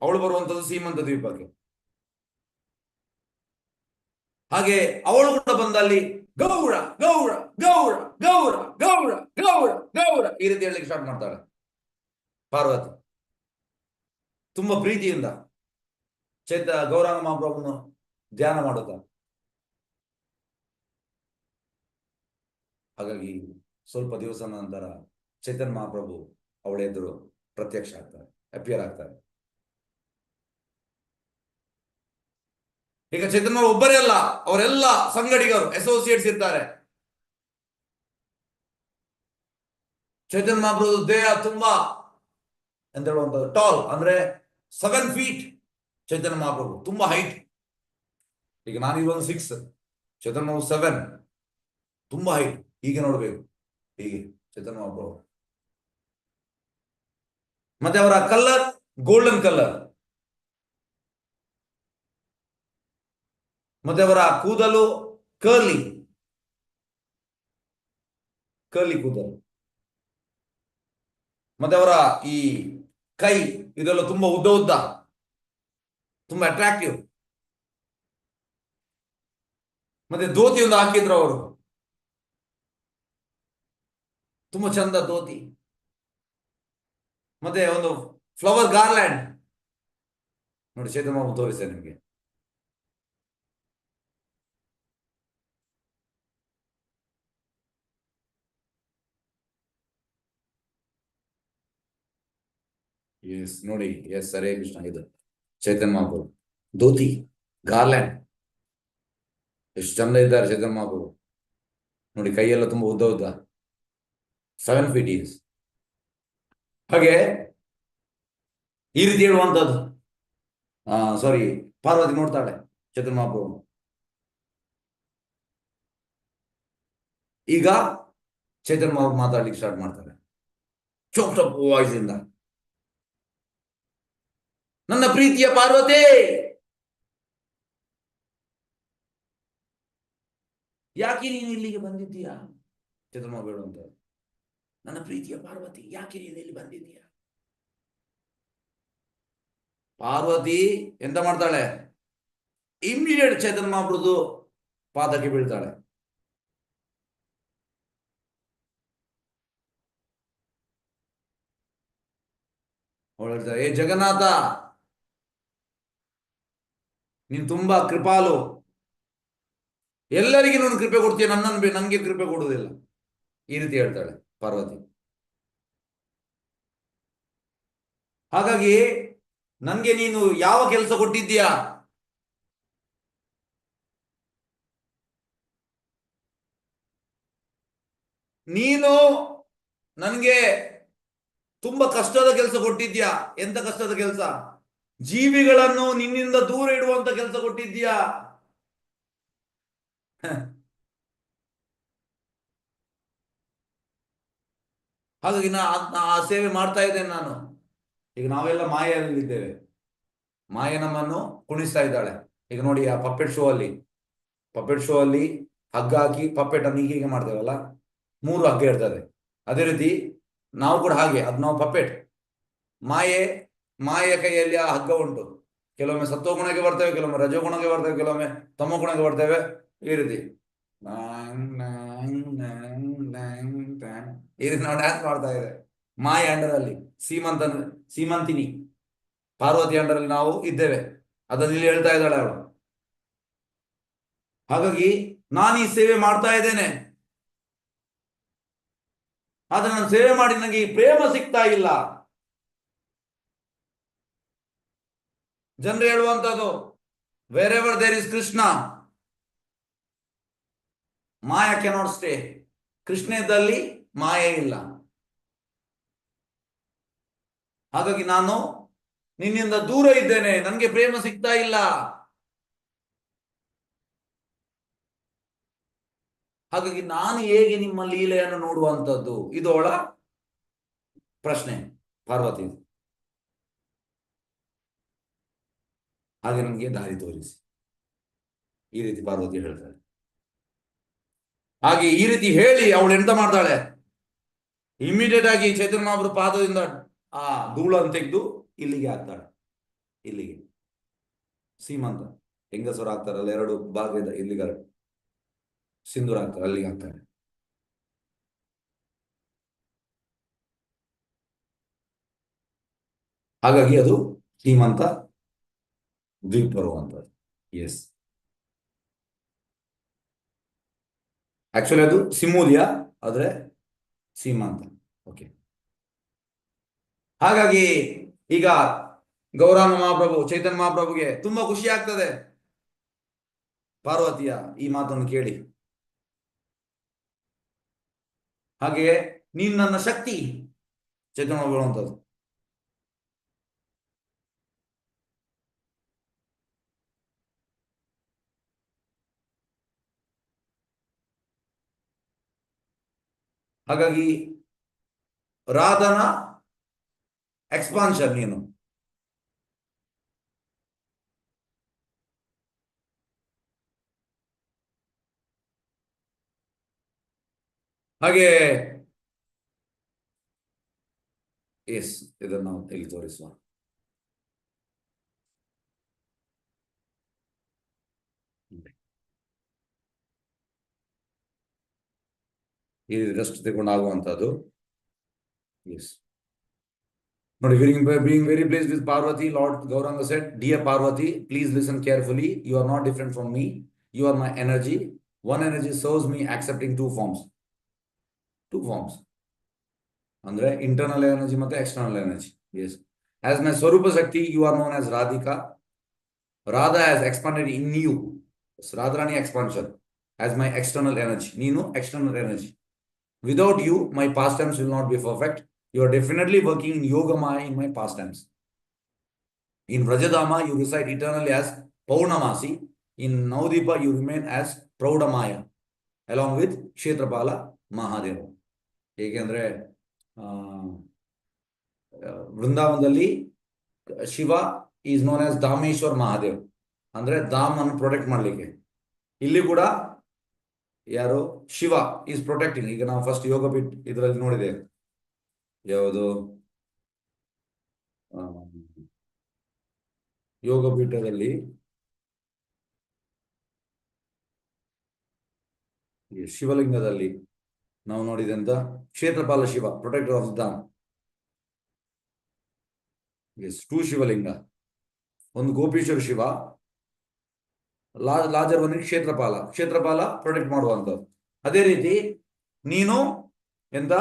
S1: ಅವಳು ಬರುವಂತದ್ದು ಸೀಮಂತ ದ್ವೀಪಕ್ಕೆ. ಹಾಗೆ ಅವಳು ಕೂಡ ಬಂದಲ್ಲಿ ಗೌಡ ಗೌಡ ಗೌಡ ಗೌಡ ಗೌಡ ಗೌಡ ಗೌಡ ಈ ರೀತಿ ಹೇಳಲಿಕ್ಕೆ ಸ್ಟಾರ್ಟ್ ಮಾಡ್ತಾಳೆ ಪಾರ್ವತಿ. ತುಂಬಾ ಪ್ರೀತಿಯಿಂದ ಗೌರಾಂಗ ಮಹಾಪ್ರಭುವನ್ನು ಧ್ಯಾನ ಮಾಡುತ್ತಾರೆ. ಹಾಗಾಗಿ ಸ್ವಲ್ಪ ದಿವಸ ನಂತರ ಚೈತನ್ಯ ಮಹಾಪ್ರಭು ಅವಳ ಎದುರು ಪ್ರತ್ಯಕ್ಷ ಆಗ್ತಾರೆ, ಅಪಿಯರ್ ಆಗ್ತಾರೆ. ಈಗ ಚೈತನ್ಯ ಒಬ್ಬರೇ ಅಲ್ಲ, ಅವರೆಲ್ಲ ಸಂಗಡಿಗರು, ಅಸೋಸಿಯೇಟ್ಸ್ ಇರ್ತಾರೆ. ಚೈತನ್ಯ ಮಹಾಪ್ರಭು ದೇಹ ತುಂಬಾ ಅಂತ ಹೇಳುವಂಥದ್ದು ಟಾಲ್, ಅಂದ್ರೆ 7 feet. ಚೈತನ್ಯ ಮಹಾಪ್ರಭು ತುಂಬಾ ಹೈಟ್. ಈಗ ನಾನಿರುವುದು 6, ಚೈತನ್ಯ ಮಹಾಪ್ರಭು 7, ತುಂಬಾ ಹೈಟ್. ಹೀಗೆ ನೋಡ್ಬೇಕು, ಹೀಗೆ ಚೈತನ್ಯ ಮಹಾಪ್ರಭು. ಮತ್ತೆ ಅವರ ಕಲರ್ ಗೋಲ್ಡನ್ ಕಲರ್, ಮತ್ತೆ ಅವರ ಕೂದಲು ಕರ್ಲಿ ಕೂದಲು, ಮತ್ತೆ ಅವರ ಈ ಕೈ ಇದೆಲ್ಲ ತುಂಬಾ ಉದ್ದ, ತುಂಬಾ ಅಟ್ರಾಕ್ಟಿವ್. ಮತ್ತೆ ಧೋತಿ ಒಂದು ಹಾಕಿದ್ರು ಅವರು, ತುಂಬಾ ಚಂದ ಧೋತಿ. ಮತ್ತೆ ಒಂದು ಫ್ಲವರ್ ಗಾರ್ಲ್ಯಾಂಡ್ ನೋಡಿ, ಚೈತನ್ಯ ತೋರಿಸ್ತೇನೆ ನಿಮಗೆ. ಎಸ್ ನೋಡಿ, ಎಸ್ ಹರೇ ಕೃಷ್ಣ. ಇದು ಚೈತನ್ಯ ಮಹಾಪ್ರಭು ಧೋತಿ ಗಾರ್ಲ್ಯಾಂಡ್, ಎಷ್ಟು ಚಂದ ಇದ್ದಾರೆ ಚೈತನ್ಯ ಮಹಾಪ್ರಭು ನೋಡಿ. ಕೈಯೆಲ್ಲ ತುಂಬಾ ಉದ್ದ 7 feet ಈಸ್. ಹಾಗೆ ಈ ರೀತಿ ಹೇಳುವಂತದ್ದು ಸಾರಿ, ಪಾರ್ವತಿ ನೋಡ್ತಾಳೆ ಚೈತನ್ಯ ಮಹಾಪ್ರಭು. ಈಗ ಚೈತನ್ಯ ಮಹಾಪ್ರಭು ಮಾತಾಡ್ಲಿಕ್ಕೆ ಸ್ಟಾರ್ಟ್ ಮಾಡ್ತಾರೆ ಚೋಕ್ ವಾಯ್ಸ್ ಇಂದ. ನನ್ನ ಪ್ರೀತಿಯ ಪಾರ್ವತಿ, ಯಾಕೆ ನೀನು ಇಲ್ಲಿಗೆ ಬಂದಿದ್ದೀಯಾ? ಚೈತನ್ಯ ಮಹಾಪ್ರಭು ಹೇಳುವಂತ, ನನ್ನ ಪ್ರೀತಿಯ ಪಾರ್ವತಿ, ಯಾಕೆ ನೀನು ಇಲ್ಲಿ ಬಂದಿದ್ದೀಯಾ? ಪಾರ್ವತಿ ಎಂತ ಮಾಡ್ತಾಳೆ? ಇಮಿಡಿಯೇಟ್ ಚೈತನ್ಯ ಮಹಾಪ್ರಭುದು ಪಾದಕ್ಕೆ ಬೀಳ್ತಾಳೆ. ಅವಳು ಹೇಳ್ತಾಳೆ, ಏ ಜಗನ್ನಾಥ, ನೀನು ತುಂಬಾ ಕೃಪಾಲು, ಎಲ್ಲರಿಗೂ ನೀನು ಕೃಪೆ ಕೊಡ್ತೀಯ, ನನ್ಗೆ ಕೃಪೆ ಕೊಡುವುದಿಲ್ಲ. ಈ ರೀತಿ ಹೇಳ್ತಾಳೆ ಪಾರ್ವತಿ. ಹಾಗಾಗಿ ನನ್ಗೆ ನೀನು ಯಾವ ಕೆಲಸ ಕೊಟ್ಟಿದ್ದೀಯಾ? ನೀನು ನನ್ಗೆ ತುಂಬಾ ಕಷ್ಟದ ಕೆಲಸ ಕೊಟ್ಟಿದ್ಯಾ. ಎಂತ ಕಷ್ಟದ ಕೆಲಸ? ಜೀವಿಗಳನ್ನು ನಿನ್ನಿಂದ ದೂರ ಇಡುವಂತ ಕೆಲಸ ಕೊಟ್ಟಿದ್ಯಾ. ಹಾಗಾಗಿ ಆ ಸೇವೆ ಮಾಡ್ತಾ ಇದ್ದೇನೆ ನಾನು. ಈಗ ನಾವೆಲ್ಲ ಮಾಯೆಯಲ್ಲಿದ್ದೇವೆ, ಮಾಯೆ ನಮ್ಮನ್ನು ಕುಣಿಸ್ತಾ ಇದ್ದಾಳೆ. ಈಗ ನೋಡಿ ಆ ಪಪ್ಪೆಟ್ ಶೋ ಅಲ್ಲಿ ಪಪೆಟ್ ಶೋ ಅಲ್ಲಿ ಹಗ್ಗ ಹಾಕಿ ಪಪೆಟ್ ಅನ್ನು ಹೀಗೆ ಮಾಡ್ತೇವಲ್ಲ, 3 ಹಗ್ಗ ಇರ್ತದೆ. ಅದೇ ರೀತಿ ನಾವು ಕೂಡ ಹಾಗೆ, ಅದು ನಾವು ಪಪೆಟ್. ಮಾಯೆಯ ಕೈಯಲ್ಲಿ ಆ ಹಗ್ಗ ಉಂಟು. ಕೆಲವೊಮ್ಮೆ ಸತ್ವ ಗುಣಕ್ಕೆ ಬರ್ತೇವೆ, ಕೆಲವೊಮ್ಮೆ ರಜೋ ಗುಣಕ್ಕೆ ಬರ್ತೇವೆ, ಕೆಲವೊಮ್ಮೆ ತಮೋ ಗುಣಕ್ಕೆ ಬರ್ತೇವೆ. ಈ ರೀತಿ ಈ ರೀತಿ ನಾವು ಡ್ಯಾನ್ಸ್ ಮಾಡ್ತಾ ಇದ್ದೇವೆ ಮಾಯ ಅಂಡರಲ್ಲಿ. ಸೀಮಂತಿನಿ ಪಾರ್ವತಿ ಅಂಡರಲ್ಲಿ ನಾವು ಇದ್ದೇವೆ. ಅದನ್ನು ಇಲ್ಲಿ ಹೇಳ್ತಾ ಇದ್ದಾಳೆ ಅವಳು. ಹಾಗಾಗಿ ನಾನು ಈ ಸೇವೆ ಮಾಡ್ತಾ ಇದ್ದೇನೆ, ಆದ್ರೆ ನಾನು ಸೇವೆ ಮಾಡಿ ನನಗೆ ಈ ಪ್ರೇಮ ಸಿಗ್ತಾ ಇಲ್ಲ. ಜನರು ಹೇಳುವಂತದ್ದು, wherever there is Krishna Maya cannot stay. Krishna ಇದ್ದಲ್ಲಿ ಮಾಯೆ ಇಲ್ಲ. ಹಾಗಾಗಿ ನಾನು ನಿನ್ನಿಂದ ದೂರ ಇದ್ದೇನೆ, ನನಗೆ ಪ್ರೇಮ ಸಿಗ್ತಾ ಇಲ್ಲ. ಹಾಗಾಗಿ ನಾನು ಹೇಗೆ ನಿಮ್ಮ ಲೀಲೆಯನ್ನು ನೋಡುವಂಥದ್ದು? ಇದು ಅವಳ ಪ್ರಶ್ನೆ ಪಾರ್ವತಿ. ಹಾಗೆ ನನಗೆ ದಾರಿ ತೋರಿಸಿ, ಈ ರೀತಿ ಪಾರ್ವತಿ ಹೇಳ್ತಾಳೆ. ಹಾಗೆ ಈ ರೀತಿ ಹೇಳಿ ಅವಳು ಎಂತ ಮಾಡ್ತಾಳೆ, ಇಮಿಡಿಯೇಟ್ ಆಗಿ ಚೈತನ್ಯ ಮಹಾಪ್ರಭು ಪಾದದಿಂದ ಆ ಧೂಳನ್ನು ತೆಗೆದು ಇಲ್ಲಿಗೆ ಹಾಕ್ತಾಳೆ. ಇಲ್ಲಿಗೆ ಸೀಮಂತ ಹೆಂಗಸರು ಹಾಕ್ತಾರಲ್ಲ, 2 ಭಾಗದ ಇಲ್ಲಿಗೆ ಸಿಂಧೂರ ಹಾಕ್ತಾರೆ, ಅಲ್ಲಿಗೆ ಹಾಕ್ತಾರೆ. ಹಾಗಾಗಿ ಅದು ಸೀಮಂತ ದ್ವೀಪ ಬರುವಂಥದ್ದು. ಎಸ್, ಆಕ್ಚುಲಿ ಅದು ಸಿಮೂಲಿಯ, ಆದ್ರೆ ಸೀಮಂತ. ಓಕೆ. ಹಾಗಾಗಿ ಈಗ ಗೌರಾಂಗ ಮಹಾಪ್ರಭು ಚೈತನ್ಯ ಮಹಾಪ್ರಭುಗೆ ತುಂಬಾ ಖುಷಿ ಆಗ್ತದೆ ಪಾರ್ವತಿಯ ಈ ಮಾತನ್ನು ಕೇಳಿ. ಹಾಗೆಯೇ ನೀನು ನನ್ನ ಶಕ್ತಿ ಚೈತನ್ಯ ಮಹಾಪ್ರಭು ಹೇಳುವಂಥದ್ದು. ಹಾಗಾಗಿ ರಾಧನ ಎಕ್ಸ್ಪಾನ್ಷನ್ ನೀನು. ಹಾಗೆ ಎಸ್, ಇದನ್ನು ನಾವು ಇಲ್ಲಿ ತೋರಿಸುವ. ಈ ರೆಸ್ಟ್ ತಗೊಂಡಾಗುವಂಥದ್ದು. ಎಸ್ ನೋಡಿ, being very pleased with Parvati, Lord Gauranga said, "Dear Parvati, please listen carefully. You are not different from me. You are my energy. One energy serves me accepting 2 forms. 2 forms. Andre internal energy ಮತ್ತೆ external energy. Yes. As my Swarupa Shakti, you are known as Radhika. Radha has expanded in you. Radharani expansion. As my external energy. Neenu external energy. Without you, my pastimes will not be perfect. You are definitely working in Yoga Maya in my pastimes. In Vrajadama, you reside eternally as Paurnamasi. In Navadipa, you remain as Praudamaya, along with Kshetrapala Mahadeva. ಏಕೆಂದ್ರೆ ವೃಂದಾವನದಲ್ಲಿ Shiva is known as Dhameshwar Mahadev, ಅಂದ್ರೆ ಧಾಮ್ ಅನ್ನು protect ಮಾಡ್ಲಿಕ್ಕೆ. ಇಲ್ಲಿ ಕೂಡ ಯಾರು Shiva is protecting. ಈಗ ನಾವು ಫಸ್ಟ್ ಯೋಗ ಪೀಠ ಇದರಲ್ಲಿ ನೋಡಿದ್ದೇವೆ, ಯಾವುದು ಯೋಗ ಪೀಠದಲ್ಲಿ ಶಿವಲಿಂಗದಲ್ಲಿ ನಾವು ನೋಡಿದಂತ Kshetrapala Shiva, protector of Dham. Yes, 2 Shivalinga, ಒಂದು ಗೋಪೀಶ್ವರ ಶಿವ, ಲಾಜರ್ವನಿ ಕ್ಷೇತ್ರಪಾಲ ಪ್ರೊಟೆಕ್ಟ್ ಮಾಡುವಂಥದ್ದು. ಅದೇ ರೀತಿ ನೀನು ಎಂತ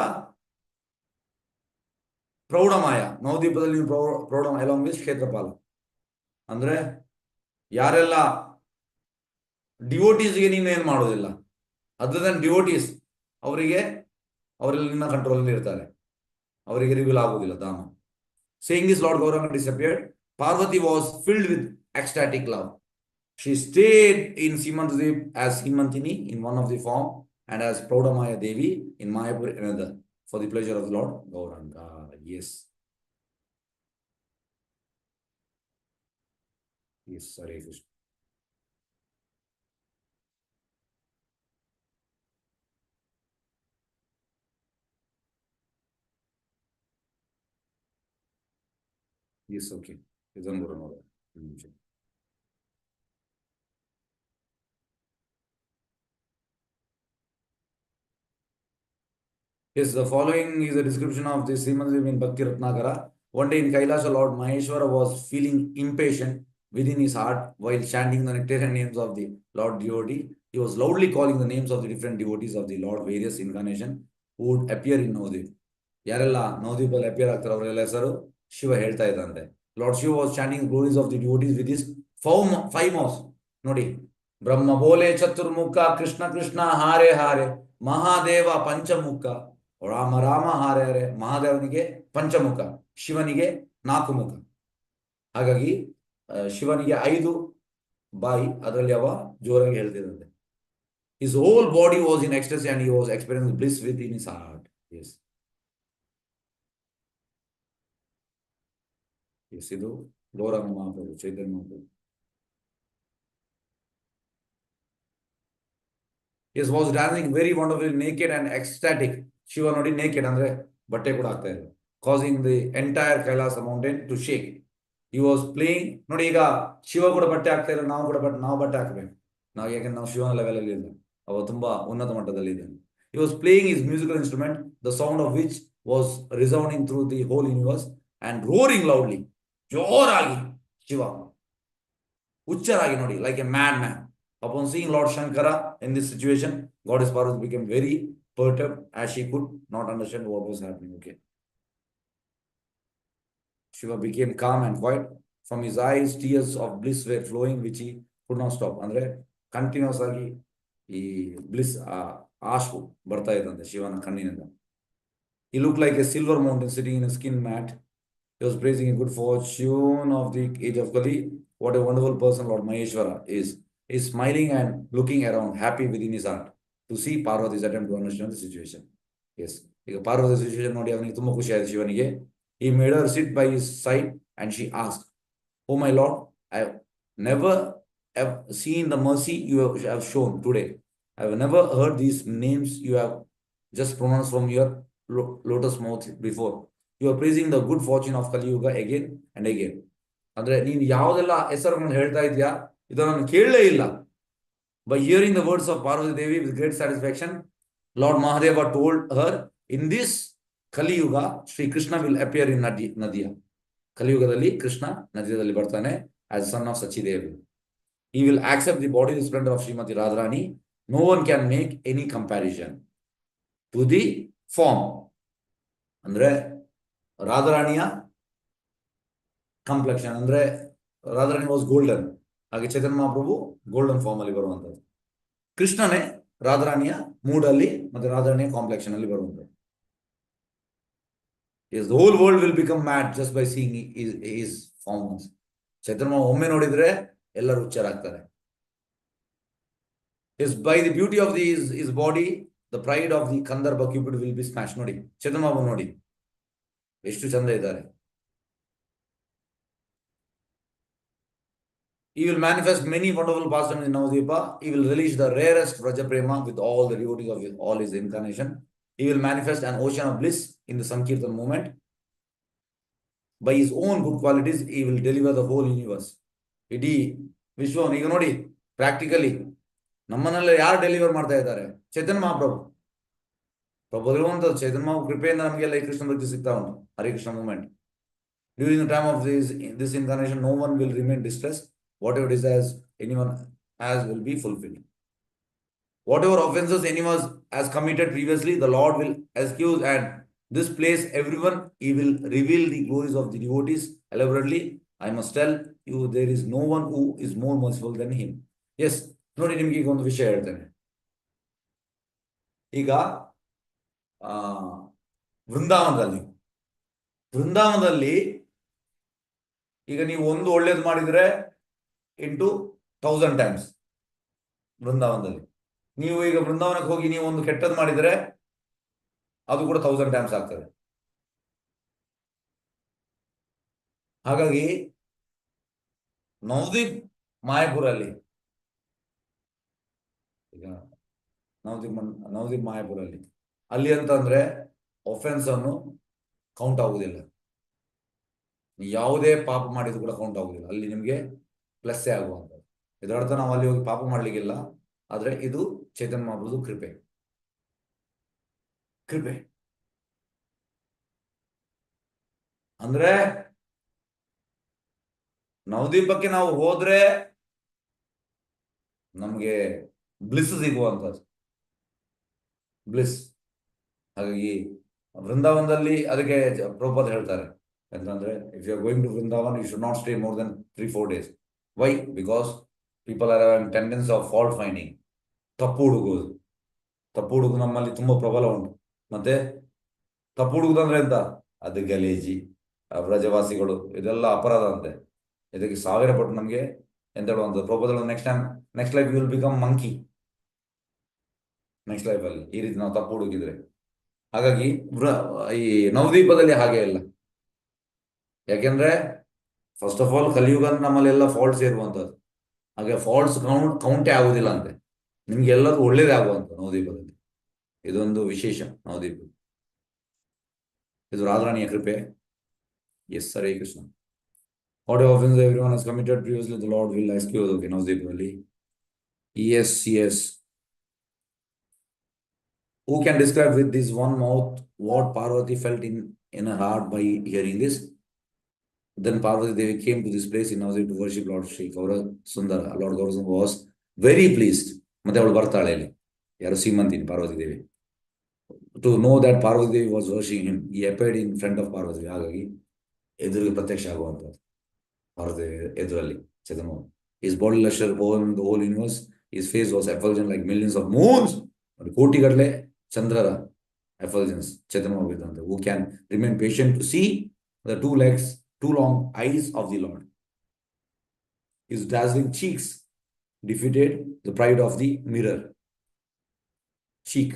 S1: ಪ್ರೌಢಮಾಯ, ನವದ್ವೀಪದಲ್ಲಿ ನೀವು ಪ್ರೌಢಮಾಯ ಅಲಾಂಗ್ ವಿತ್ ಕ್ಷೇತ್ರಪಾಲ. ಅಂದ್ರೆ ಯಾರೆಲ್ಲ ಡಿವೋಟೀಸ್ಗೆ ನೀನು ಏನ್ ಮಾಡೋದಿಲ್ಲ, ಅದರ್ ದನ್ ಡಿವೋಟೀಸ್ ಅವರೆಲ್ಲ ನಿನ್ನ ಕಂಟ್ರೋಲ್ ಅಲ್ಲಿ ಇರ್ತಾರೆ, ಅವರಿಗೆ ರಿವೀಲ್ ಆಗುವುದಿಲ್ಲ ಧಾಮ. Saying this, Lord Gauranga disappeared. Parvati was filled with ecstatic love. She stayed in Simantadip as Himantini in one of the form, and as Praudamaya Devi in Mayapur another, for the pleasure of the Lord Gauranga. Yes. Yes, Hare Krishna. Yes, okay. ಇದೊಂದು ಬರೋಣ ನೋಡಿ. ನಿಮಿಷ. Yes, the following is a description of the Srimad in Bhakti Ratnakara. One day in Kailasa, Lord Maheshwara was feeling impatient within his heart while chanting the nectarian names of the Lord devotee. He was loudly calling the names of the different devotees of the Lord, various incarnation who would appear in Navadvip. ಯಾರೆಲ್ಲ ನವದ್ವೀಪಲ್ಲಿ appear ಆಗ್ತಾರೆ ಅವರೆಲ್ಲ ಹೆಸರು ಶಿವ ಹೇಳ್ತಾ ಇದ್ದಂತೆ. Lord Shiva was chanting glories of the devotees with his five mouse. ನೋಡಿ, ಬ್ರಹ್ಮ ಬೋಲೆ ಚತುರ್ಮುಖ, ಕೃಷ್ಣ ಕೃಷ್ಣ ಹಾರೆ ಹಾರೆ, ಮಹಾದೇವ ಪಂಚಮುಖ, ರಾಮ ರಾಮ ಹಾರೆ ಹಾರೆ. ಮಹಾದೇವನಿಗೆ ಪಂಚಮುಖ, ಶಿವನಿಗೆ 4 ಮುಖ. ಹಾಗಾಗಿ ಶಿವನಿಗೆ 5 ಬಾಯಿ, ಅದರಲ್ಲಿ ಅವ ಜೋರಾಗಿ ಹೇಳ್ತಿದಂತೆ. His whole body was in ecstasy and he was experiencing bliss within his heart. Yes. Yes, ಇದು ಗೌರಮ್ಮ ಮಹಾಪ್ರಭು, ಚೈತನ್ಯ ಮಹಾಪ್ರಭು. Yes, was dancing very wonderfully naked and ecstatic. Shiva ನೋಡಿ naked ಅಂದ್ರೆ ಬಟ್ಟೆ ಕೂಡ ಆಗ್ತಾ ಇಲ್ಲ, causing the entire Kailasa mountain to shake. He was playing. ನೋಡಿ, ಈಗ ಶಿವ ಕೂಡ ಬಟ್ಟೆ ಆಗ್ತಾ ಇಲ್ಲ, ನಾವು ಬಟ್ಟೆ ಹಾಕಬೇಕು. ಯಾಕಂದ್ರೆ ನಾವು ಶಿವನ ಲೆವೆಲ್ ಅಲ್ಲಿ ಇಲ್ಲ, ಅವ ತುಂಬಾ ಉನ್ನತ ಮಟ್ಟದಲ್ಲಿ ಇದ್ದಾನೆ. He was playing his musical instrument, the sound of which was resounding through the whole universe and roaring loudly. ಜೋರಾಗಿ ಶಿವ ಹುಚ್ಚರಾಗಿ ನೋಡಿ, like a madman. Upon seeing Lord Shankara in this situation, Goddess Parvati became very perturbed as she could not understand what was happening. Okay. Shiva became calm and quiet. From his eyes, tears of bliss were flowing, which he could not stop. ಅಂದ್ರೆ continuous ಆಗಿ ಈ bliss ಆಶು ಬರ್ತಾ ಇದ್ದಂತೆ ಶಿವನ ಕಣ್ಣಿನಿಂದ. He looked like a silver mountain sitting in a skin mat. He was praising a good fortune of the age of Kali. What a wonderful person Lord Maheshwara is. He is smiling and looking around, happy within his heart to see Parvati's attempt to understand the situation. Yes. ಈಗ Parvati situation ನೋಡಿ ಅವನಿಗೆ ತುಂಬಾ ಖುಷಿ ಆಯ್ತು ಶಿವನಿಗೆ. He made her sit by his side and she asked, "Oh my Lord, I have never seen the mercy you have shown today. I have never heard these names you have just pronounced from your lotus mouth before. You are praising the good fortune of Kali Yuga again and again." ಅಂದ್ರೆ ನೀನು ಯಾವುದೆಲ್ಲ ಹೆಸರುಗಳನ್ನು ಹೇಳ್ತಾ ಇದೆಯಾ, ಇದನ್ನು ನಾನು ಕೇಳಲೇ ಇಲ್ಲ. By hearing the words of Parvati Devi with great satisfaction, Lord Mahadeva told her, in this Kali Yuga, Sri Krishna will appear in Nadia. Kali Yugadalli Krishna Nadiyadalli bartane as son of Sachidevi. He will accept the bodily splendor of Srimati Radharani. No one can make any comparison to the form. ಅಂದ್ರೆ ರಾಧಾರಾಣಿಯ complexion, ಅಂದ್ರೆ Radharani was golden, ಹಾಗೆ ಚೈತನ್ಯ ಮಹಾಪ್ರಭು golden form ಅಲ್ಲಿ ಬರುವಂತದ್ದು. ಕೃಷ್ಣನೇ ರಾಧಾರಾಣಿಯ ಮೂಡಲ್ಲಿ ಮತ್ತೆ ರಾಧಾರಾಣಿಯ complexion ಅಲ್ಲಿ ಬರುವಂತದ್ದು. Yes, the whole world will become mad just by seeing his forms. ಚೈತನ್ಯ ಒಮ್ಮೆ ನೋಡಿದ್ರೆ ಎಲ್ಲರೂ ಹುಚ್ಚರಾಗ್ತಾರೆ. Yes, by the beauty of his body, the pride of the Kandharpa Cupid will be smashed. ನೋಡಿ, ಚೈತನ್ಯ ಮಹಾಪ್ರಭು ನೋಡಿ ಎಷ್ಟು ಚಂದ ಇದ್ದಾರೆ. He will manifest many wonderful pastimes in Navadvipa. He will release the rarest Vrajaprema with all the devotees of all his incarnation. He will manifest an ocean of bliss in the Sankirtan movement. By his own good qualities, he will deliver the whole universe. ಇಡೀ ವಿಶ್ವವನ್ನು ಈಗ ನೋಡಿ, practically ನಮ್ಮನ್ನೆಲ್ಲ ಯಾರು deliver ಮಾಡ್ತಾ ಇದ್ದಾರೆ? ಚೈತನ್ಯ ಮಹಾಪ್ರಭು. ಪ್ರಭುವಂತ ಚೈತನ್ಯ ಮಹಾಪ್ರಭು ಕೃಪೆಯಿಂದ ನಮಗೆಲ್ಲ ಈ ಕೃಷ್ಣ ಭಕ್ತಿ ಸಿಗ್ತಾ ಉಂಟು. Hare Krishna movement. During the time of this incarnation, no one will remain distressed. Whatever desires anyone has will be fulfilled. Whatever offenses anyone has committed previously, the Lord will excuse, and this place everyone, he will reveal the glories of the devotees elaborately. I must tell you, there is no one who is more merciful than him. Yes, ನೋಡಿ ನಿಮಗೆ ಈಗ ಒಂದು ವಿಷಯ ಹೇಳ್ತೇನೆ. ಈಗ ವೃಂದಾವನದಲ್ಲಿ ಈಗ ನೀವು ಒಂದು ಒಳ್ಳೇದು ಮಾಡಿದ್ರೆ ಇಂಟು 1000 ಟೈಮ್ಸ್. ವೃಂದಾವನದಲ್ಲಿ ನೀವು ಈಗ ವೃಂದಾವನಕ್ಕೆ ಹೋಗಿ ನೀವು ಒಂದು ಕೆಟ್ಟದ್ದು ಮಾಡಿದರೆ ಅದು ಕೂಡ 1000 ಟೈಮ್ಸ್ ಆಗ್ತದೆ. ಹಾಗಾಗಿ ನವದೀಪ್ ಮಾಯಾಪುರಲ್ಲಿ, ಈಗ ನವದೀಪ್ ಮಾಯಾಪುರಲ್ಲಿ ಅಲ್ಲಿ ಅಂತಂದ್ರೆ ಒಫೆನ್ಸ್ ಅನ್ನು ಕೌಂಟ್ ಆಗುವುದಿಲ್ಲ. ಯಾವುದೇ ಪಾಪ ಮಾಡಿದ್ರು ಕೂಡ ಕೌಂಟ್ ಆಗುದಿಲ್ಲ, ಅಲ್ಲಿ ನಿಮಗೆ ಪ್ಲಸ್ಸೇ ಆಗುವಂಥದ್ದು. ಇದರ ಅರ್ಥ ನಾವು ಅಲ್ಲಿ ಹೋಗಿ ಪಾಪ ಮಾಡ್ಲಿಕ್ಕಿಲ್ಲ, ಆದ್ರೆ ಇದು ಚೈತನ್ಯ ಮಹಾಪ್ರಭುದು ಕೃಪೆ. ಕೃಪೆ ಅಂದ್ರೆ ನವದ್ವೀಪಕ್ಕೆ ನಾವು ಹೋದ್ರೆ ನಮ್ಗೆ ಬ್ಲಿಸ್ ಸಿಗುವಂಥದ್ದು, ಬ್ಲಿಸ್. ಹಾಗಾಗಿ ವೃಂದಾವನದಲ್ಲಿ ಅದಕ್ಕೆ ಪ್ರಭುಪಾದ ಹೇಳ್ತಾರೆ ಅಂತಂದ್ರೆ, if you are going to Vrindavan you should not stay more than 3-4 days. Why? Because people are having tendency of fault finding. ತಪ್ಪು ಹುಡುಗುವುದು. ತಪ್ಪು ಹುಡುಗು ನಮ್ಮಲ್ಲಿ ತುಂಬಾ ಪ್ರಬಲ ಉಂಟು. ಮತ್ತೆ ತಪ್ಪು ಹುಡುಗುದಂದ್ರೆ ಎಂತ? ಅದು ಗಲೀಜಿ, ವ್ರಜವಾಸಿಗಳು, ಇದೆಲ್ಲ ಅಪರಾಧ ಅಂತೆ. ಇದಕ್ಕೆ 1000 ಪಟ್ಟು ನಮಗೆ ಎಂತ ಹೇಳುವಂಥದ್ದು Prabhupada, next life you will become monkey. Next life ಅಲ್ಲಿ ಈ ರೀತಿ ನಾವು ತಪ್ಪು ಹುಡುಕಿದ್ರೆ. ಹಾಗಾಗಿ ಈ ನವದ್ವೀಪದಲ್ಲಿ ಹಾಗೆ ಇಲ್ಲ. ಯಾಕೆಂದ್ರೆ ಫಸ್ಟ್ ಆಫ್ ಆಲ್ ಕಲಿಯುಗ ನಮ್ಮಲ್ಲೆಲ್ಲ ಫಾಲ್ಟ್ಸ್ ಇರುವಂತದ್ದು. ಹಾಗೆ ಫಾಲ್ಟ್ಸ್ ಕೌಂಟೇ ಆಗುದಿಲ್ಲ ಅಂತೆ. ನಿಮ್ಗೆ ಎಲ್ಲದೂ ಒಳ್ಳೇದೇ ಆಗುವಂತ ನವದ್ವೀಪದಲ್ಲಿ. ಇದೊಂದು ವಿಶೇಷ ನವದ್ವೀಪ. ಇದು ರಾಧಾರಾಣಿಯ ಕೃಪೆ. Yes, Hare Krishna. What offence everyone has committed previously the lord will excuse. Okay, ನವದ್ವೀಪದಲ್ಲಿ. Yes. Who can describe with this one mouth what Parvati felt in her heart by hearing this? Then Parvati Devi came to this place in Navadvip to worship Lord Sri Gaura Sundara. Lord Gaura Sundara was very pleased. ಮತ್ತೆ ಅವಳು ಬರ್ತಾಳೆ ಇಲ್ಲಿ, ಯಾರು ಸೀಮಂತಿನಿ ಪಾರ್ವತಿ ದೇವಿ. To know that Parvati Devi was worshiping him, he appeared in front of Parvati. ಹಾಗಾಗಿ ಎದುರಿಗೆ ಪ್ರತ್ಯಕ್ಷ ಆಗುವಂಥದ್ದು ಪಾರ್ವತಿ ಎದುರಲ್ಲಿ ಚೈತನ್ಯ. His body lustre overwhelmed the whole universe. His face was effulgent like millions of moons. ಕೋಟಿಗಟ್ಟಲೆ ಚಂದ್ರರ effulgence ಚೈತನ್ಯ ಮಹಾಪ್ರಭು. Who can remain patient to see the 2 legs, 2 long eyes of the Lord? His dazzling cheeks defeated the pride of the mirror. Cheek,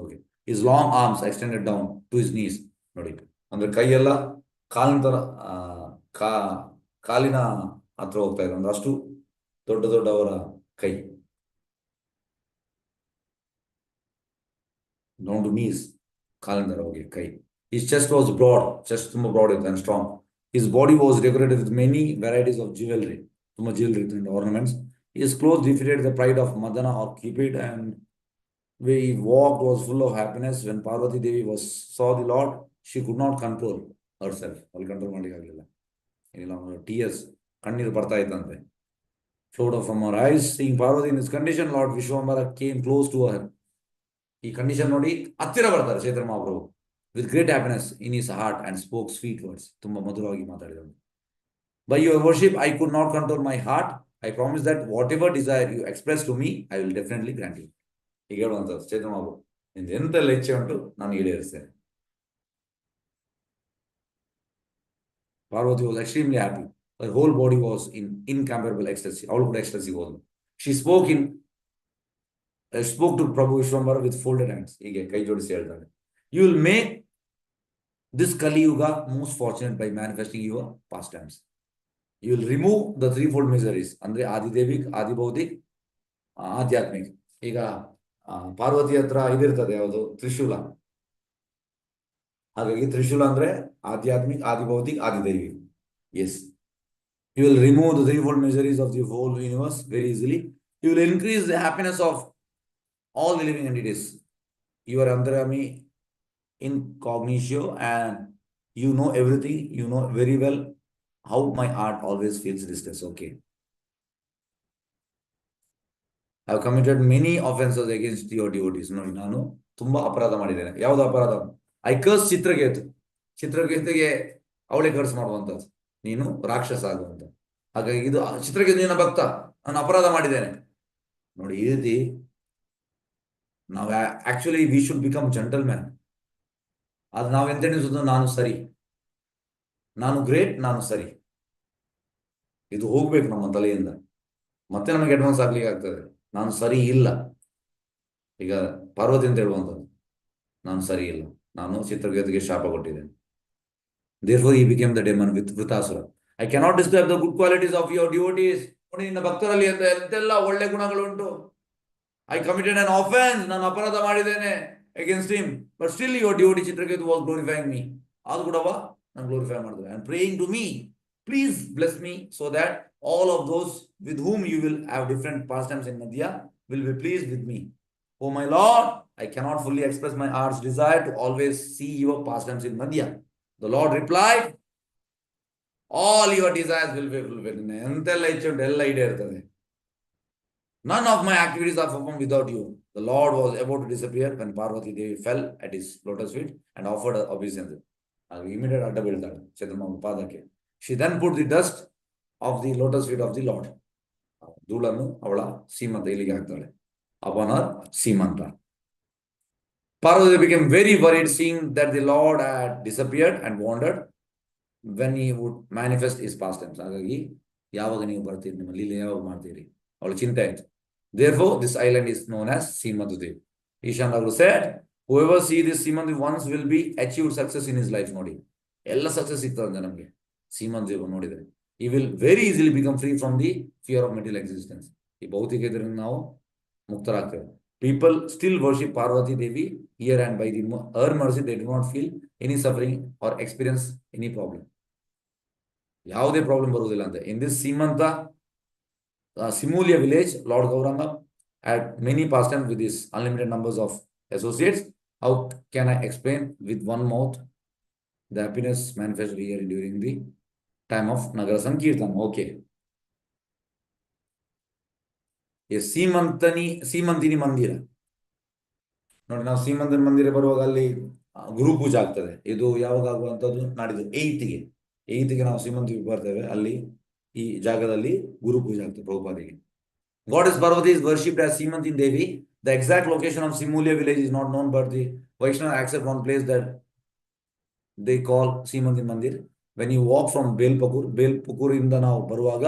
S1: okay. His long arms extended down to his knees. ನೋಡಿ, ಅಂದ್ರೆ ಕೈಯೆಲ್ಲ ಕಾಲಿನ ಹತ್ರ ಹೋಗ್ತಾ ಇದೆ, ಅಂದ್ರೆ ಅಷ್ಟು ದೊಡ್ಡವರ ಕೈ. down to knees, ಕಾಲಿಂದ ಹೋಗಿ ಕೈ. His chest was broad, chest ತುಂಬಾ broad and strong. His body was decorated with many varieties of jewelry, ತುಂಬಾ jewelry and ornaments. His clothes defeated the pride of Madana or Cupid, and where he walked was full of happiness. When Parvati Devi saw the Lord, she could not control herself. ಅಲ್ಲಿ control ಮಾಡ್ಲಿಕ್ಕೆ ಆಗಲಿಲ್ಲ. ಇಲ್ಲ, tears, ಕಣ್ಣೀರು ಬರ್ತಾ ಇತ್ತಂತೆ, flowed from her eyes. Seeing Parvati in this condition, Lord Vishwambara came close to her. ಈ condition ನೋಡಿ ಹತ್ತಿರ ಬರ್ತಾರೆ ಚೈತನ್ಯ ಮಹಾಪ್ರಭು with great happiness in his heart and spoke sweet words. ತುಂಬಾ ಮಧುರವಾಗಿ ಮಾತಾಡಿದರು. By your worship I could not control my heart. I promise that whatever desire you express to me I will definitely grant you. ಈಗ ಹೇಳುವಂಥದ್ದು ಚೈತನ್ಯ ಮಹಾಪ್ರಭು, ನಿಂದು ಎಂತೆಲ್ಲ ಇಚ್ಛೆ ಉಂಟು ನಾನು ಈಡೇರಿಸ್ತೇನೆ. Parvati was extremely happy. Her whole body was in incomparable ecstasy. ಅವಳು ಕೂಡ ಎಕ್ಸ್ಟಸಿ ಹೋದಳು. She spoke to Prabhu Vishwambara with folded hands. ಹೀಗೆ ಕೈ ಜೋಡಿಸಿ ಹೇಳ್ತಾಳೆ, you will make this Kali Yuga most fortunate by manifesting your pastimes. You will remove the 3-fold miseries. ಅಂದ್ರೆ ಆದಿದೇವಿಕ್, ಆದಿಭೌತಿಕ್, ಆಧ್ಯಾತ್ಮಿಕ್. ಈಗ ಪಾರ್ವತಿ ಹತ್ರ ಇದಿರ್ತದೆ, ಯಾವುದು? ತ್ರಿಶೂಲ. ಹಾಗಾಗಿ ತ್ರಿಶೂಲ ಅಂದ್ರೆ ಆಧ್ಯಾತ್ಮಿಕ್, ಆದಿಭೌತಿಕ್, ಆದಿದೈವಿಕ್. Yes, you will remove the 3-fold miseries of the whole universe very easily. You will increase the happiness of all the living entities. You are Antarami incognito, and you know everything. You know very well how my heart always feels distress. Okay. I have committed many offenses against your devotees. ನೋಡಿ, ನಾನು ತುಂಬಾ ಅಪರಾಧ ಮಾಡಿದ್ದೇನೆ. ಯಾವ್ದು ಅಪರಾಧ? I curse Chitraketu. ಚಿತ್ರಕೇತುಗೆ ಅವಳೇ ಕರ್ಸ್ ಮಾಡುವಂಥದ್ದು, ನೀನು ರಾಕ್ಷಸ ಆಗುವಂತ. ಹಾಗಾಗಿ ಇದು ಚಿತ್ರಕೇತು ನಿನ್ನ ಭಕ್ತ, ನಾನು ಅಪರಾಧ ಮಾಡಿದ್ದೇನೆ. ನೋಡಿ, ಈ ರೀತಿ ನಾವು actually we should become gentleman. ಅದು ನಾವು ಎಂತ ಎಣಿಸೋದು, ನಾನು ಸರಿ, ನಾನು ಗ್ರೇಟ್, ನಾನು ಸರಿ. ಇದು ಹೋಗ್ಬೇಕು ನಮ್ಮ ತಲೆಯಿಂದ. ಮತ್ತೆ ನಮಗೆ ಅಡ್ವಾನ್ಸ್ ಆಗ್ಲಿಕ್ಕೆ ಆಗ್ತದೆ, ನಾನು ಸರಿ ಇಲ್ಲ. ಈಗ ಪಾರ್ವತಿ ಅಂತ ಹೇಳುವಂಥದ್ದು, ನಾನು ಸರಿ ಇಲ್ಲ, ನಾನು ಚಿತ್ರಕೇತುಗೆ ಶಾಪ ಕೊಟ್ಟಿದ್ದೇನೆ. Therefore he became the demon with Vritasura. I cannot describe the good qualities of your devotees. ನೋಡಿ, ನಿನ್ನ ಭಕ್ತರಲ್ಲಿ ಎಂತೆಲ್ಲ ಒಳ್ಳೆ ಗುಣಗಳುಂಟು. I committed an offense, ನಾನು ಅಪರಾಧ ಮಾಡಿದ್ದೇನೆ against him, but still your devotee Chitraketu was glorifying me. ಅದು ಕೂಡವಾ ನಾನು ಗ್ಲೋರಿಫೈ ಮಾಡಿದ್ರೆ and praying to me, please bless me so that all of those with whom you will have different pastimes in Madhya will be pleased with me. Oh my Lord, I cannot fully express my heart's desire to always see your pastimes in Madhya. The Lord replied, all your desires will be fulfilled. ಎಂತೆಲ್ಲ ಇಚ್ಛೆ ಉಂಟು ಎಲ್ಲ ಈಡೇರ್ತದೆ. None of my activities are performed without you. The Lord was about to disappear when Parvati Devi fell at his lotus feet and offered obeisance. Immediate ಅಡ್ಡ ಬೀಳ್ತಾಳೆ ಚಂದ್ರಮಾಮ ಪಾದಕ್ಕೆ. She then put the dust of the lotus feet of the Lord. ಧೂಳನ್ನು ಅವಳ ಸೀಮಂತ ಇಲ್ಲಿಗೆ ಹಾಕ್ತಾಳೆ. Upon her ಸೀಮಂತ. Parvati became very worried seeing that the Lord had disappeared and wandered when he would manifest his pastimes. ಹಾಗಾಗಿ ಯಾವಾಗ ನೀವು ಬರ್ತೀರಿ, ನಿಮ್ಮ ಲೀಲೆ ಯಾವಾಗ ಮಾಡ್ತೀರಿ, ಅವಳ ಚಿಂತೆ ಆಯ್ತು. Therefore, this island is known as Seemantudev. Ishan Raghu said, whoever see this Seemantudev once will be achieved success in his life. ನೋಡಿ ಎಲ್ಲ ಸಕ್ಸಸ್ ಸಿಗ್ತದೆ ನಮಗೆ ಸೀಮಂತದೇವ ನೋಡಿದ್ರೆ. He will very easily become free from the fear of material existence. ಈ ಭೌತಿಕ ಇದರಿಂದ ನಾವು ಮುಕ್ತರಾಗ್ತೇವೆ. People still worship Parvati Devi here and by her mercy they do not feel any suffering or experience any problem. ಯಾವುದೇ problem ಬರುವುದಿಲ್ಲ ಅಂತ. In this Simanta Simulia village, Lord Gauranga had many pastimes with his unlimited numbers of associates. How can I explain with one mouth the happiness manifested here during the time of Nagara Sankirtan? Okay. Seemantini ಮಂದಿರ ನೋಡಿ, ನಾವು ಸೀಮಂತನ ಮಂದಿರ ಬರುವಾಗ ಅಲ್ಲಿ ಗುರು ಪೂಜೆ ಆಗ್ತದೆ. ಇದು ಯಾವಾಗ ಆಗುವಂಥದ್ದು? ನಾಡಿದ್ದು 8ಗೆ ನಾವು ಸೀಮಂತಿಗೆ ಬರ್ತೇವೆ. ಅಲ್ಲಿ ಈ ಜಾಗದಲ್ಲಿ ಗುರು ಪೂಜೆ ಆಗ್ತದೆ ಪ್ರಭುಪಾದಿಗೆ. Goddess Parvati is worshipped as Seemantin Devi. The exact location of Simulia village is not known, but the Vaishnava accept one place that they call Seemantin Mandir. When you walk from Belpukkur ಇಂದ ನಾವು ಬರುವಾಗ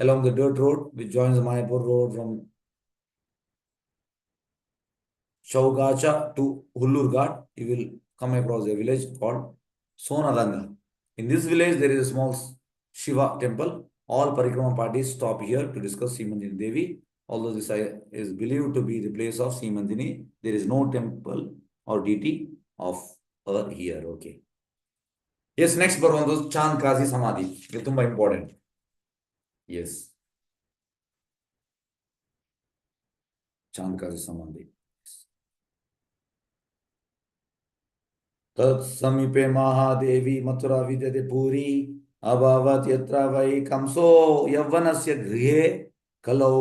S1: along the dirt road which joins the Mayapur road from Chaugacha to Hullur Ghat, you will come across a village called Sonadanga. In this village, there is a small Shiva temple. All Parikrama parties stop here to discuss Seemantini Devi. Although this is believed to be the place of Seemantini, there is no temple or deity of her here. Okay. Yes, next ಬರುವಂತ ಚಾಂದ್ ಕಾಜಿ ಸಮಾಧಿ. ಇದು ತುಂಬಾ important. Yes. Chand ಕಾಜಿ ಸಮಾಧಿ. ತತ್ ಸಮೀಪೆ ಮಹಾದೇವಿ ಮಥುರಾ ವಿದ್ಯತೆ ಪೂರಿ ಅಭಾವತ್ ಯತ್ರ Y ಕಂಸೋ ಯೌವನಸ್ಯ ಗೃಹೇ ಕಲೌ.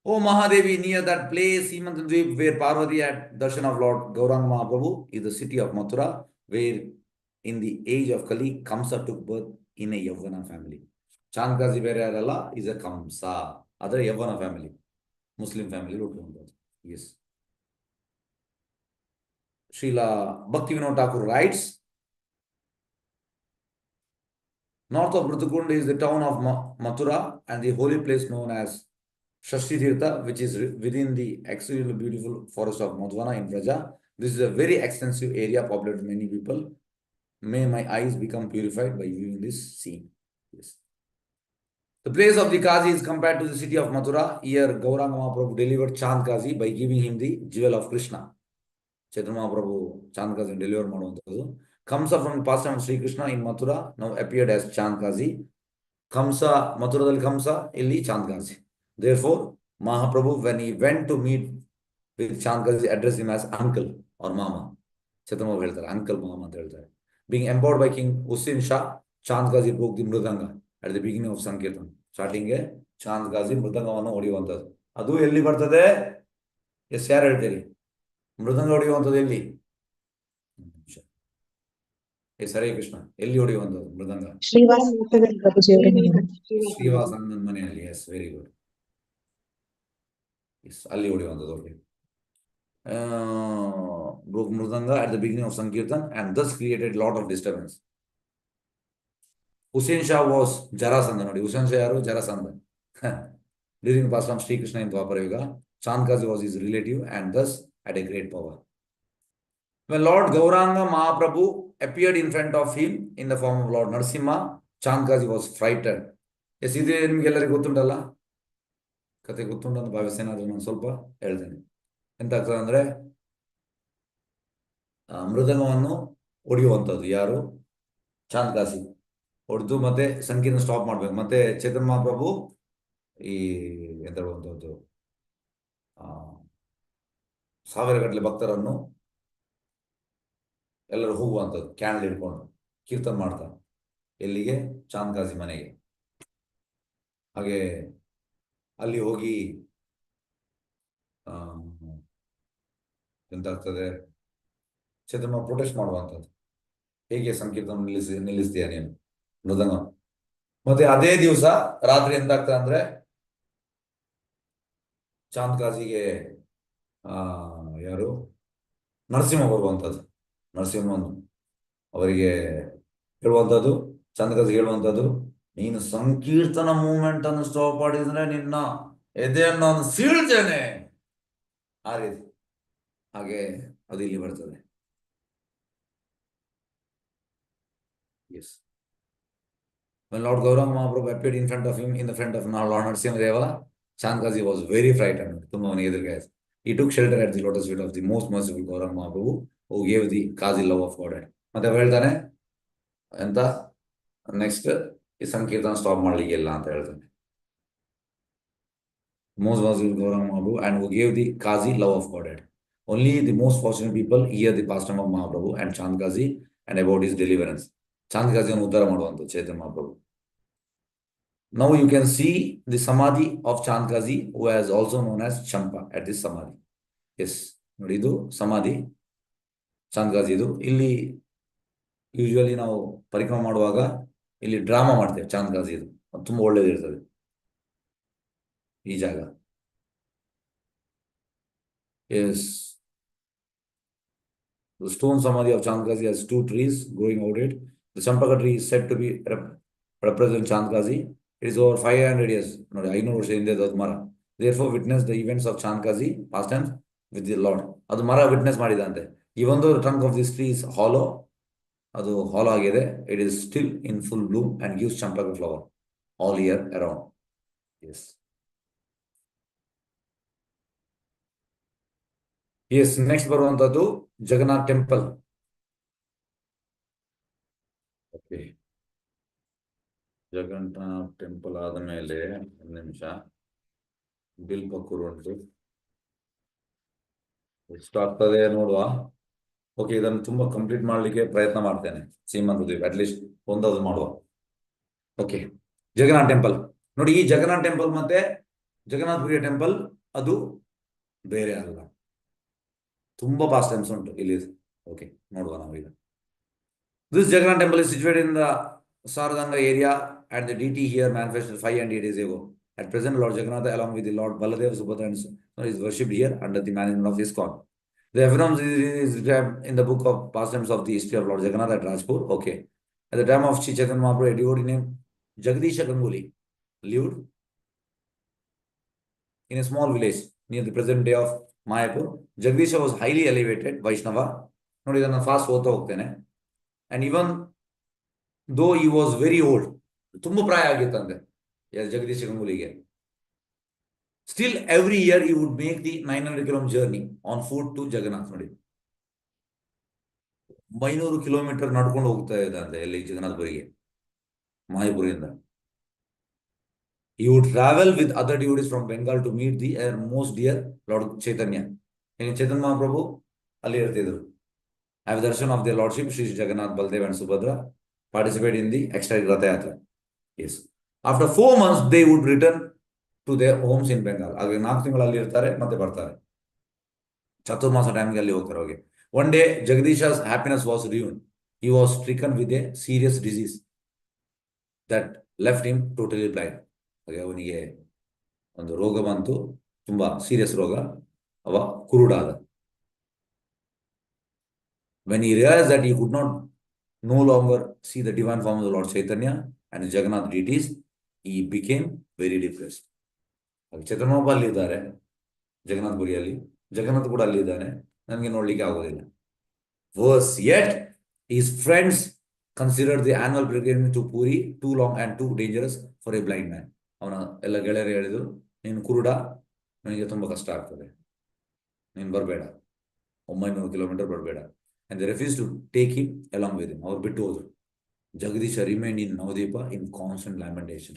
S1: Oh Mahadevi, near that place, Seemantadweep, where Parvati had darshan of Lord Gauranga Mahaprabhu, is the city of Mathura, where in the age of Kali, Kamsa took birth in a Yavana family. Chandkazi Verayarala is a Kamsa, other Yavana family, Muslim family. Yes. Srila Bhaktivinoda Thakur writes, north of Mritukund is the town of Mathura and the holy place known as Shashti Tirtha, which is within the extremely beautiful forest of Madhvana in Vraja. This is a very extensive area populated with many people. May my eyes become purified by viewing this scene. Yes. The place of the Kazi is compared to the city of Mathura. Here, Gauranga Mahaprabhu delivered Chand Kazi by giving him the jewel of Krishna. Chaitanya Mahaprabhu Chand Kazi delivered ಮಾಡುವಂತದ್ದು. Kamsa from the pastime of Sri Krishna in Mathura now appeared as Chand Kazi. Kamsa, Mathuradalli Kamsa, illi Chand Kazi. Therefore, Mahaprabhu, when he went to meet with Chand Kazi, addressed him as uncle or mama. Chaitanya Mahaprabhu ಹೇಳ್ತಾರೆ uncle mama ಅಂತ ಹೇಳ್ತಾರೆ. Being empowered by King Husain Shah, Chand Kazi broke the mridanga at the beginning of Sankirtan. Starting ಗೆ Chand Kazi ಮೃದಂಗವನ್ನು ಹೊಡೆಯುವಂಥದ್ದು. ಅದು ಎಲ್ಲಿ ಬರ್ತದೆ? S, ಯಾರು ಹೇಳ್ತೀರಿ? ಮೃದಂಗ ಹೊಡೆಯುವಂಥದ್ದು ಎಲ್ಲಿ? ಎಸ್, ಹರೇ ಕೃಷ್ಣ. ಎಲ್ಲಿ ಹೊಡೆಯುವಂಥದ್ದು ಮೃದಂಗ? ಶ್ರೀವಾಸನ ಮನೆಯಲ್ಲಿ. S, very good. ಎಸ್, ಅಲ್ಲಿ ಹೊಡೆಯುವಂಥದ್ದು. Okay. broke mridanga at the beginning of Sankirtan and thus created a lot of disturbance. Husain Shah was Jarasandha. Nodi, Husain Shah yaru? Jarasandha. During the pastime Sri Krishna in Dwapara Yuga, Chand Kazi was his relative and thus had a great power. When Lord Gauranga Mahaprabhu appeared in front of him in the form of Lord Narasimha, Chand Kazi was frightened. Yes, ಇದೆ ನಿಮಗೆಲ್ಲರಿಗೂ ಗೊತ್ತುಂಟಲ್ಲ, ಕತೆ ಗೊತ್ತುಂಟು ಅಂತ ಭಾವಿಸ್ತೇನೆ. ನಾನು ಸ್ವಲ್ಪ ಹೇಳ್ತೇನೆ. ಎಂತ ಆಗ್ತದೆ ಅಂದ್ರೆ, ಮೃದಂಗವನ್ನು ಹೊಡೆಯುವಂಥದ್ದು ಯಾರು? ಚಾಂದ್ ಕಾಸಿ ಹೊಡೆದು ಮತ್ತೆ ಸಂಗೀತ ಸ್ಟಾಪ್ ಮಾಡ್ಬೇಕು. ಮತ್ತೆ ಚೇತನ್ ಮಹಾಪ್ರಭು ಈ ಎಂತ ಹೇಳುವಂಥದ್ದು ಸಾವಿರ ಗಟ್ಟಲೆ ಭಕ್ತರನ್ನು ಎಲ್ಲರೂ ಹೋಗುವಂಥದ್ದು ಕ್ಯಾಂಡಲ್ ಹಿಡ್ಕೊಂಡು ಕೀರ್ತನ ಮಾಡ್ತಾ ಎಲ್ಲಿಗೆ? ಚಾಂದ್ ಕಾಸಿ ಮನೆಗೆ. ಹಾಗೆ ಅಲ್ಲಿ ಹೋಗಿ ಎಂತಾಗ್ತದೆ, ಚೇತನ್ ಪ್ರೊಟೆಸ್ಟ್ ಮಾಡುವಂಥದ್ದು, ಹೇಗೆ ಸಂಕೀರ್ತನ ನಿಲ್ಲಿಸ್ತೀಯ ನೀನು ಮೃದಂಗ. ಮತ್ತೆ ಅದೇ ದಿವಸ ರಾತ್ರಿ ಎಂತಾಗ್ತದೆ ಅಂದ್ರೆ ಚಾಂದ್ ಕಾಸಿಗೆ ಯಾರು ನರಸಿಂಹ ಬರುವಂಥದ್ದು. ನರಸಿಂಹನು ಅವರಿಗೆ ಹೇಳುವಂಥದ್ದು, ಚಾಂದ್ ಕಾಸಿಗೆ ಹೇಳುವಂಥದ್ದು, ನೀನು ಸಂಕೀರ್ತನ ಮೂವ್ಮೆಂಟ್ ಅನ್ನು ಸ್ಟಾಪ್ ಮಾಡಿದ್ರೆ ನಿನ್ನ ಎದೆಯನ್ನು ನಾನು ಸೀಳ್ತೇನೆ, ಆ ರೀತಿ. ಹಾಗೆ ಅದು ಇಲ್ಲಿ ಬರ್ತದೆ. Yes. When Lord Gauranga Mahaprabhu appeared in front of him, in the front of Lord Narasimha Deva, Chand Kazi was very frightened. He took shelter at the lotus feet of the most merciful Gauranga Mahaprabhu, who gave the Kazi love of God. ಮತ್ತೆ ಹೇಳ್ತಾನೆ ಎಂತ next ಈ ಸಂಕೀರ್ತನ stop ಮಾಡ್ಲಿಕ್ಕಿಲ್ಲ ಅಂತ ಹೇಳ್ತಾನೆ. Most merciful Gauranga Mahaprabhu and who gave the Kazi love of Godhead. Only the most fortunate people hear the pastime of Mahaprabhu and Chand Kazi and about his deliverance. Chand Kaziಯನ್ನು ಉದ್ಧಾರ ಮಾಡುವಂತ ಚೈತನ್ಯ ಮಹಾಪ್ರಭು. Now you can see the samadhi of Chand Kazi, who is also known as Champa, at this samadhi. Yes, ನೋಡಿ ಇದು ಸಮಾಧಿ ಚಾಂದ್ ಕಾಜಿ. ಇದು ಇಲ್ಲಿ usually ನಾವು ಪರಿಕ್ರಮ ಮಾಡುವಾಗ ಇಲ್ಲಿ ಡ್ರಾಮಾ ಮಾಡ್ತೇವೆ ಚಾಂದ್ ಕಾಜಿ. ಇದು ತುಂಬಾ ಒಳ್ಳೇದಿರ್ತದೆ ಈ ಜಾಗ. Yes. The stone samadhi of Chand Kazi has two trees growing out it. The Champaka tree is said to be represent Chand Kazi. It is over 500 years. No, 500 ವರ್ಷ ಹಿಂದೆ ಅದು ಮರ. Therefore, witness the events of Chand Kazi past times with the Lord. ಅದು ಮರ witness ಮಾಡಿದಂತೆ. Even though the trunk of this tree is hollow, ಅದು hollow ಆಗಿದೆ, it is still in full bloom and gives Champaka flower all year around. Yes. Yes, next ಬರುವಂತದ್ದು Jagannath temple. Okay, Jagannath temple ಆದ ಮೇಲೆ ಒಂದು ನಿಮಿಷ ಬಿಲ್ಪಕ್ಕೂರು ಉಂಟು, ಎಷ್ಟು ಆಗ್ತದೆ ನೋಡುವ. ಓಕೆ, ಇದನ್ನು ತುಂಬಾ ಕಂಪ್ಲೀಟ್ ಮಾಡ್ಲಿಕ್ಕೆ ಪ್ರಯತ್ನ ಮಾಡ್ತೇನೆ. ಸೀಮಂತದ್ವೀಪ್ ಅಟ್ಲೀಸ್ಟ್ ಒಂದಾದ್ರು ಮಾಡುವ. ಓಕೆ, ಜಗನ್ನಾಥ್ ಟೆಂಪಲ್ ನೋಡಿ. ಈ ಜಗನ್ನಾಥ್ ಟೆಂಪಲ್ ಮತ್ತೆ ಜಗನ್ನಾಥಪುರಿಯ ಟೆಂಪಲ್ ಅದು ಬೇರೆ ಅಲ್ಲ, ತುಂಬಾ ಪಾಸ್ಟ್ ಟೈಮ್ಸ್ ಉಂಟು ಇಲ್ಲಿ. ಓಕೆ, ನೋಡುವ ನಾವೀಗ. This Jagannath temple is situated in the Saradanga area and the deity here manifested 508 days ago. At present, Lord Jagannath along with the Lord Baladev, Subhadra and is worshipped here under the management of ISKCON. The evidence is described in the book of pastimes of the history of Lord Jagannath at Rajpur. Okay. At the time of Sri Chaitanya Mahaprabhu, a devotee named Jagdisha Ganguly lived in a small village near the present day of Mayapur. Jagdisha was highly elevated Vaishnava. ನೋಡಿ, ಇದನ್ನು fast ಓದ್ತಾ ಹೋಗ್ತೇನೆ. And even though he was very old, ತುಂಬಾ ಪ್ರಾಯ ಆಗಿತ್ತಂತೆ Jagadish ಗಂಗೂಲಿಗೆ, still every year he would make the 900 km journey on foot to Jagannath. ನೋಡಿ, 500 kilometre ನಡ್ಕೊಂಡು ಹೋಗ್ತಾ ಇದ್ದಂತೆ ಎಲ್ಲಿ ಜಗನ್ನಾಥಪುರಿಗೆ ಮಾಯಪುರದಿಂದ. He would travel with other devotees from Bengal to meet the most dear Lord Chaitanya. ಚೈತನ್ಯ ಮಹಾಪ್ರಭು ಅಲ್ಲಿ ಇರ್ತಿದ್ರು. Have darshan of their lordship, Shri Jagannath, Baldev and Subhadra participate in the ecstatic Ratha Yatra. Yes. After 4 months, they would return to their homes in Bengal. ಹಾಗೆ 4 ತಿಂಗಳಲ್ಲಿ ಇರ್ತಾರೆ ಮತ್ತೆ ಬರ್ತಾರೆ. ಚತುರ್ಮಾಸ ಟೈಮ್ಗೆ ಅಲ್ಲಿ ಹೋಗ್ತಾರೆ ಹೋಗಿ. One day, Jagdisha's happiness was ruined. He was stricken with a serious disease that left him totally blind. ಹಾಗೆ ಅವನಿಗೆ ಒಂದು ರೋಗ ಬಂತು, ತುಂಬಾ ಸೀರಿಯಸ್ ರೋಗ, ಅವ ಕುರುಡಾದ. When he realized that he could no longer see the divine form of the Lord Chaitanya and his Jagannath deities, he became very depressed. ಚೈತನ್ಯ ಮಹಾಪ್ರಭು ಅಲ್ಲಿ ಇದ್ದಾರೆ ಜಗನ್ನಾಥಪುರಿಯಲ್ಲಿ, ಜಗನ್ನಾಥ್ ಕೂಡ ಅಲ್ಲಿ ಇದ್ದಾನೆ, ನನಗೆ ನೋಡ್ಲಿಕ್ಕೆ ಆಗೋದಿಲ್ಲ. Worse yet, his friends considered the annual pilgrimage to Puri too long and too dangerous for a blind man. ಅವನ ಎಲ್ಲ ಗೆಳೆಯರು ಹೇಳಿದ್ರು, ನೀನು ಕುರುಡ, ನನಗೆ ತುಂಬಾ ಕಷ್ಟ ಆಗ್ತದೆ, ನೀನು ಬರಬೇಡ, 900 ಕಿಲೋಮೀಟರ್ ಬರಬೇಡ. and they refused to take him along with him. ಅವ್ರು ಬಿಟ್ಟು ಹೋದ್ರು. Jagadish remained in Navdeep in constant lamentation.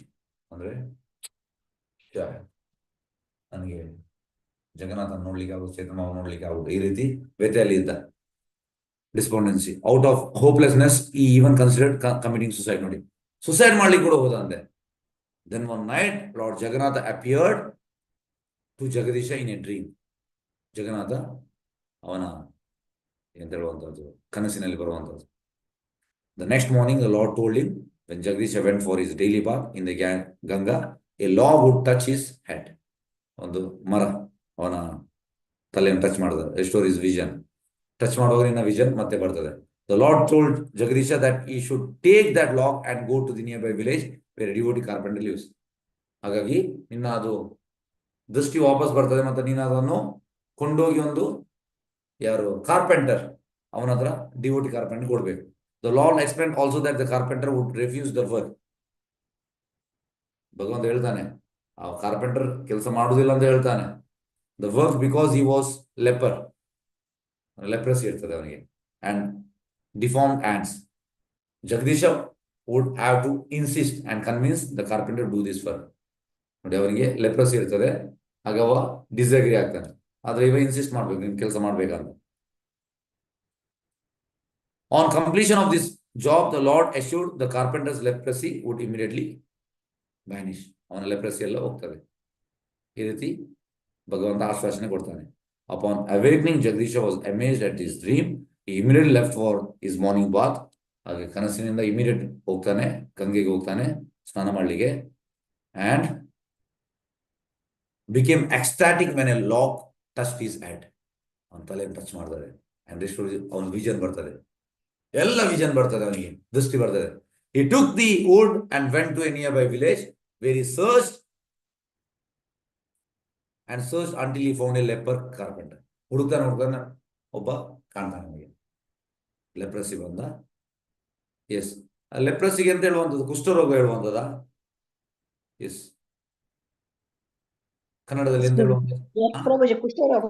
S1: ಅಂದ್ರೆ ನನಗೆ ಜಗನ್ನಾಥನ್ ನೋಡ್ಲಿಕ್ಕೆ ಆಗುದು, ಚೇತನ ನೋಡ್ಲಿಕ್ಕೆ ಆಗುದು, ಈ ರೀತಿ ವ್ಯಥೆಯಲ್ಲಿ ಇದ್ದ. ಡಿಸ್ಪಾಂಡೆನ್ಸಿ, ಔಟ್ ಆಫ್ ಹೋಪ್ಲೆಸ್ನೆಸ್ ಈ ಈವನ್ ಕನ್ಸಿಡರ್ಡ್ ಕಮಿಟಿಂಗ್ ಸುಸೈಡ್. ನೋಡಿ, ಸುಸೈಡ್ ಮಾಡ್ಲಿಕ್ಕೆ ಕೂಡ ಹೋದ ಅಂದೆ. Then one night Lord Jagannatha appeared to Jagadisha in a dream. Jagannath ಅವನ ಎಂತ ಹೇಳುವಂಥದ್ದು, ಕನಸಿನಲ್ಲಿ ಬರುವಂಥದ್ದು. The next morning the Lord told him, when Jagadisha went for his daily bath in the Ganga, a log would touch his head. ಒಂದು ಮರ ಅವನ ತಲೆಯನ್ನು touch ಮಾಡಿದ. Restore is vision. ಟಚ್ ಮಾಡುವಾಗ ನಿನ್ನ ವಿಷನ್ ಮತ್ತೆ ಬರ್ತದೆ. The Lord told Jagadisha that he should take that log and go to the nearby village where a devotee carpenter lives. ಹಾಗಾಗಿ ನಿನ್ನ ಅದು ದೃಷ್ಟಿ ವಾಪಸ್ ಬರ್ತದೆ, ಮತ್ತೆ ನೀನು ಅದನ್ನು ಕೊಂಡೋಗಿ ಒಂದು ಯಾರು ಕಾರ್ಪೆಂಟರ್ ಅವನ ಹತ್ರ ಡಿವೋಟಿ ಕಾರ್ಪೆಂಟರ್ ಕೊಡ್ಬೇಕು. The Lord explained also that the carpenter would refuse the work. ಭಗವಂತ ಹೇಳ್ತಾನೆ ಆ ಕಾರ್ಪೆಂಟರ್ ಕೆಲಸ ಮಾಡುವುದಿಲ್ಲ ಅಂತ ಹೇಳ್ತಾನೆ. The work because he was leper. Leprosy ಇರ್ತದೆ ಅವನಿಗೆ, and deformed hands. Jagadisha would have to insist and convince the carpenter to do this work. ನೋಡಿ, ಅವನಿಗೆ ಲೆಪ್ರಸಿ ಇರ್ತದೆ, ಆಗವ ಡಿಸ್ಅಗ್ರಿ ಆಗ್ತಾನೆ, ಆದ್ರೆ ಇವ ಇನ್ಸಿಸ್ಟ್ ಮಾಡ್ಬೇಕು, ನಿನ್ ಕೆಲಸ ಮಾಡ್ಬೇಕಂತ. On completion of this job, the Lord assured the carpenter's leprosy would immediately vanish. ಅವನ ಲೆಪ್ರಸಿ ಎಲ್ಲ ಹೋಗ್ತದೆ. ಈ ರೀತಿ ಭಗವಂತ ಆಶ್ವಾಸನೆ ಕೊಡ್ತಾನೆ. Upon awakening, Jagadisha was amazed at his dream. He immediately left for his morning bath. ಹಾಗೆ ಕನಸಿನಿಂದ ಇಮಿಡಿಯೇಟ್ ಹೋಗ್ತಾನೆ, ಗಂಗೆಗೆ ಹೋಗ್ತಾನೆ ಸ್ನಾನ ಮಾಡ್ಲಿಕ್ಕೆ. And became ecstatic when a log touched his head. ಅವನ ತಲೆಯನ್ನು ಟಚ್ ಮಾಡ್ತಾರೆ. And ಅವನ ವಿಷನ್ ಬರ್ತದೆ, ಎಲ್ಲ ವಿಷನ್ ಬರ್ತದೆ, ಅವನಿಗೆ ದೃಷ್ಟಿ ಬರ್ತದೆ. He took the wood and went to a nearby village where he searched until he found a leper carpenter. ಹುಡುಕ್ತಾನೆ ಒಬ್ಬ ಕಾಣ್ತಾನೆ ನಮಗೆ. ಲೆಪ್ರಸಿ ಬಂದ. ಎಸ್, ಲೆಪ್ರಸಿಗೆ ಅಂತ ಹೇಳುವಂಥದ್ದು ಕುಷ್ಠರೋಗ ಹೇಳುವಂಥದ್ದಾ? ಎಸ್, ಕನ್ನಡದಲ್ಲಿ ಎಂತ ಹೇಳುವಂಥದ್ದು?
S6: ಪ್ರಭುಜಿ ಕುಷ್ಠರೋಗ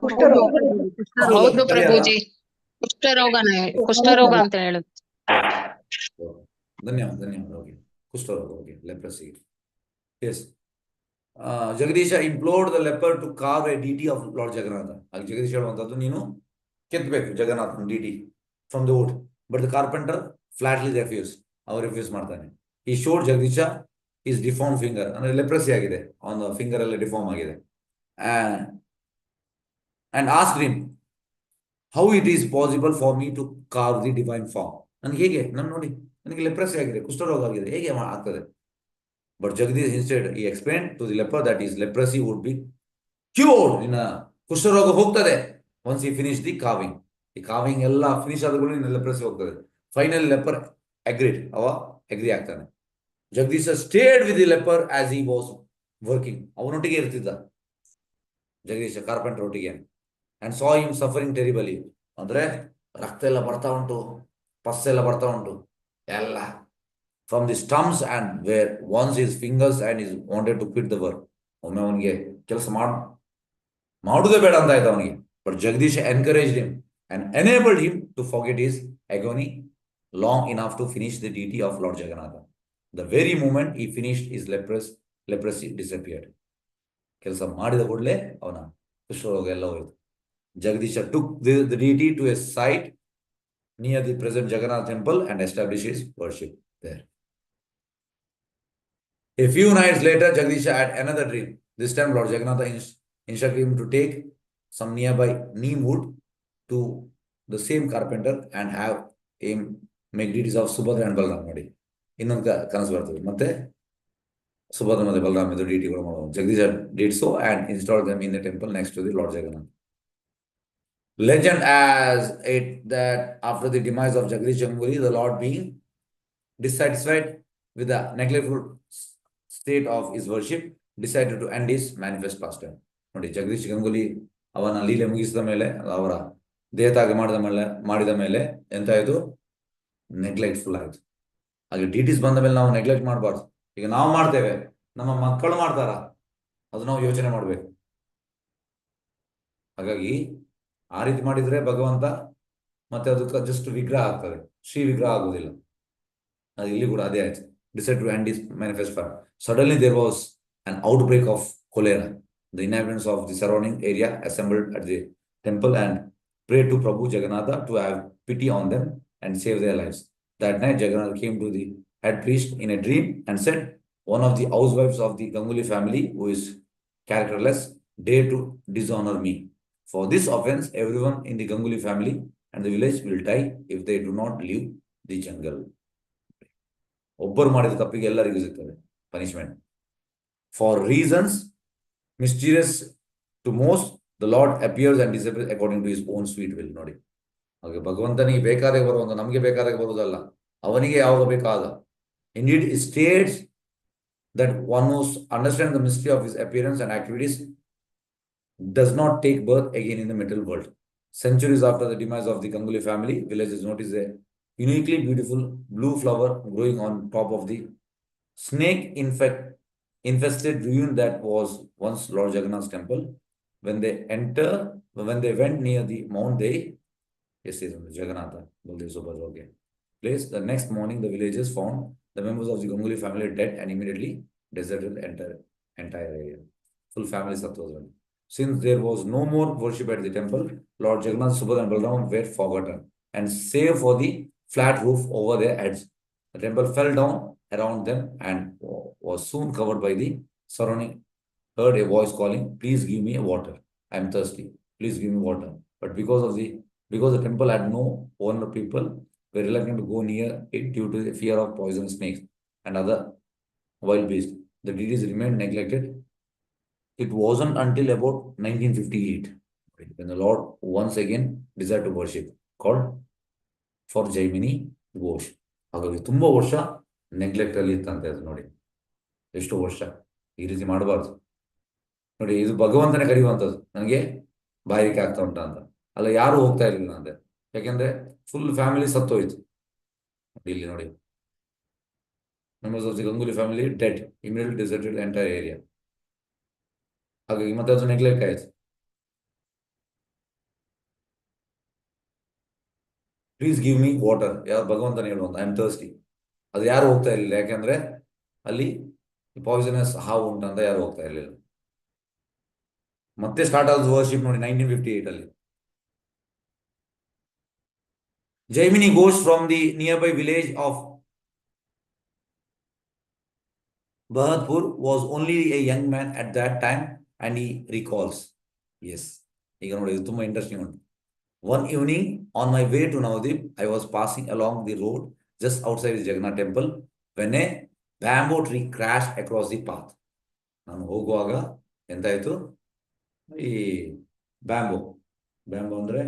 S2: ಹೌದು ಪ್ರಭುಜಿ, ಕುಷ್ಠರೋಗ ಅಂತ ಹೇಳುದು.
S1: ಧನ್ಯವಾದ. ಓಕೆ, ಕುಷ್ಠರೋಗ. Okay, leprosy. Yes, Jagadisha implored the leper to carve a deity of Lord Jagannatha. ಅಲ್ಲಿ ಜಗದೀಶ ಹೇಳುವಂಥದ್ದು, ನೀನು ಕೆತ್ತಬೇಕು ಜಗನ್ನಾಥನ deity from the wood. But the carpenter flatly refuse. ಅವ್ರು ರೆಫ್ಯೂಸ್ ಮಾಡ್ತಾನೆ. ಈ showed Jagadisha is deform finger, ಅಂದ್ರೆ ಲೆಪ್ರಸಿ ಆಗಿದೆ, ಅವನ ಫಿಂಗರ್ ಎಲ್ಲ ಡಿಫಾರ್ಮ್ ಆಗಿದೆ. And asked him how it is possible for me to carve the divine form. ನನಗೆ ಹೇಗೆ, ನೋಡಿ ನನಗೆ ಲೆಪ್ರಸಿ ಆಗಿದೆ, ಕುಷ್ಠರೋಗ ಆಗಿದೆ, ಹೇಗೆ ಆಗ್ತದೆ? But Jagadish instead he explained to the leper that his leprosy would be cured. ಇನ್ನ ಕುಷ್ಠರೋಗ ಹೋಗ್ತದೆ once he finished the carving. ಈ carving ಎಲ್ಲ ಫಿನಿಶ್ ಆದಗಳು ಇನ್ನ ಲೆಪ್ರಸಿ ಹೋಗ್ತದೆ. ಫೈನಲ್ ಲೆಪರ್ agreed, ಅವ ಅಗ್ರಿ ಆಗ್ತಾನೆ. Jagadish stayed with the leper as he was working. ಅವನೊಟ್ಟಿಗೆ ಇರ್ತಿದ್ದ ಜಗದೀಶ ಕಾರ್ಪೆಂಟರ್ ಒಟ್ಟಿಗೆ. and saw him suffering terribly. ಅಂದ್ರೆ ರಕ್ತ ಎಲ್ಲ ಬರ್ತಾ ಉಂಟು, ಪಸ್ ಎಲ್ಲ ಬರ್ತಾ ಉಂಟು ಎಲ್ಲ from the stumps, and where once his fingers and he wanted to quit the work. ಒಮ್ಮೆ ಅವನಿಗೆ ಕೆಲಸ ಮಾಡುವುದೇ ಬೇಡ ಅಂತ ಆಯ್ತು ಅವನಿಗೆ. But Jagadish encouraged him and enabled him to forget his agony long enough to finish the deity of Lord Jagannatha. The very moment he finished, his leprosy disappeared. ಕೆಲಸ ಮಾಡಿದ ಕೂಡಲೇ ಅವನ ಕುಷ್ಠರೋಗ ಎಲ್ಲ ಹೋಯಿತು. Jagadish took the deity to a site near the present Jagannath temple and established his worship there. A few nights later, Jagadish had another dream. This time, Lord Jagannatha instructed him to take some nearby neem wood to the same carpenter and have him make deities of Subhadra and Balram. ನೋಡಿ, ಇನ್ನೊಂದು ಕನಸು ಬರ್ತದೆ, ಮತ್ತೆ Subhadra ಮತ್ತೆ Balram ಇದು ಡೀಟಿಗಳು ಮಾಡೋದು. Jagadish did so and installed them in the temple next to the Lord Jagannath. Legend has it that after the demise of Jagadish Ganguly, the Lord, being dissatisfied with the neglectful state of his worship, decided to end his manifest pastime. ನೋಡಿ, ಜಗದೀಶ್ ಗಂಗೂಲಿ ಅವನ ಲೀಲೆ ಮುಗಿಸಿದ ಮೇಲೆ, ಅವರ ದೇಹತ್ಯಾಗ ಮಾಡಿದ ಮೇಲೆ ಎಂತಾಯ್ತು? ನೆಗ್ಲೆಕ್ಟ್ಫುಲ್ ಆಯ್ತು. ಹಾಗೆ ಡಿಟೀಸ್ ಬಂದ ಮೇಲೆ ನಾವು ನೆಗ್ಲೆಕ್ಟ್ ಮಾಡಬಾರ್ದು. ಈಗ ನಾವು ಮಾಡ್ತೇವೆ, ನಮ್ಮ ಮಕ್ಕಳು ಮಾಡ್ತಾರ, ಅದು ನಾವು ಯೋಚನೆ ಮಾಡ್ಬೇಕು. ಹಾಗಾಗಿ ಆ ರೀತಿ ಮಾಡಿದ್ರೆ ಭಗವಂತ ಮತ್ತೆ ಅದಕ್ಕೆ ಜಸ್ಟ್ ವಿಗ್ರಹ ಆಗ್ತದೆ, ಶ್ರೀ ವಿಗ್ರಹ ಆಗುದಿಲ್ಲ. ಅದು ಇಲ್ಲಿ ಕೂಡ ಅದೇ ಆಯ್ತು. Decided to end his manifest fire. Suddenly there was an outbreak of cholera. The inhabitants of the surrounding area assembled at the temple and prayed to Prabhu Jagannatha to have pity on them and save their lives. That night Jagannath came to the head priest in a dream and said, one of the housewives of the Ganguly family, who is characterless, dare to dishonor me. For this offense, everyone in the Ganguly family and the village will die if they do not leave the jungle. ಒಬ್ಬರು ಮಾಡಿದ ತಪ್ಪಿಗೆ ಎಲ್ಲರಿಗೂ ಸಿಗ್ತದೆ punishment. For reasons mysterious to most, the lord appears and disappears according to his own sweet will. ನೋಡಿ, ಹಾಗೆ ಭಗವಂತನಿಗೆ ಬೇಕಾದಾಗ ಬರುವಂತ ನಮಗೆ ಬೇಕಾದಾಗ ಬರುವುದಲ್ಲ, ಅವನಿಗೆ ಯಾವಾಗ ಬೇಕಾದ. Indeed, it states that one who understands the mystery of his appearance and activities does not take birth again in the material world. Centuries after the demise of the Ganguly family, villagers noticed a uniquely beautiful blue flower growing on top of the snake-infested ruin that was once Lord Jagannath's temple. When they went near the Mount Day, Jagannatha, place, the next morning the villagers found the members of the Ganguly family dead and immediately deserted the entire area. Full family sattva. Since there was no more worship at the temple, Lord Jagannath, Subhadra and Balaram were forgotten, and save for the flat roof over their heads, the temple fell down around them and was soon covered by the surrounding. Heard a voice calling, please give me water, I am thirsty, please give me water. But because the temple had no owner, people were reluctant to go near it due to the fear of poisonous snakes and other wild beasts. The deities remained neglected. It wasn't until about 1958 when the Lord once again desired to worship, called for Jaimini Ghosh. ಹಾಗಾಗಿ ತುಂಬಾ ವರ್ಷ neglect ಅಲ್ಲಿ ಇತ್ತಂತೆ. ಅದು ನೋಡಿ ಎಷ್ಟು ವರ್ಷ ಈ ರೀತಿ ಮಾಡಬಾರ್ದು. ನೋಡಿ, ಇದು ಭಗವಂತನೇ ಕರೆಯುವಂಥದ್ದು, ನನಗೆ ಬಾಯಿಗೆ ಆಗ್ತಾ ಉಂಟ ಅಂತ ಅಲ್ಲ, ಯಾರು ಹೋಗ್ತಾ ಇರಲಿಲ್ಲ ಅಂತೆ. ಯಾಕೆಂದ್ರೆ ಫುಲ್ ಫ್ಯಾಮಿಲಿ ಸತ್ತೋಯ್ತು. ಇಲ್ಲಿ ನೋಡಿ, members of the Ganguly family dead, immediately deserted the entire area. ಹಾಗಾಗಿ ಮತ್ತೆ ಅದು ನೆಗ್ಲೆಕ್ಟ್ ಆಯ್ತು. ಪ್ಲೀಸ್ ಗಿವ್ ಮೀ ವಾಟರ್, ಯಾರು ಭಗವಂತನ ಹೇಳುವಂತ, ಐ ಆಮ್ ಥರ್ಸ್ಟಿ. ಅದು ಯಾರು ಹೋಗ್ತಾ ಇರಲಿಲ್ಲ, ಯಾಕೆಂದ್ರೆ ಅಲ್ಲಿ ಪಾಯ್ಸನಸ್ ಹಾವು ಉಂಟಂತ ಯಾರು ಹೋಗ್ತಾ ಇರಲಿಲ್ಲ. ಮತ್ತೆ ಸ್ಟಾರ್ಟ್ ಆದ ವರ್ಷಿಪ್ ನೋಡಿ 1958 ಅಲ್ಲಿ. Jaimini Ghosh from the nearby village of Bahadpur was only a young man at that time, and he recalls. Yes, ಈಗ ನೋಡಿ, ಇದು ತುಂಬಾ ಇಂಟ್ರೆಸ್ಟಿಂಗ್ ಉಂಟು. One evening on my way to Navadip, I was passing along the road just outside the Jagannath temple when a bamboo tree crashed across the path. ನಾನು ಹೋಗುವಾಗ ಎಂತಾಯ್ತು, ಈ bamboo ಅಂದ್ರೆ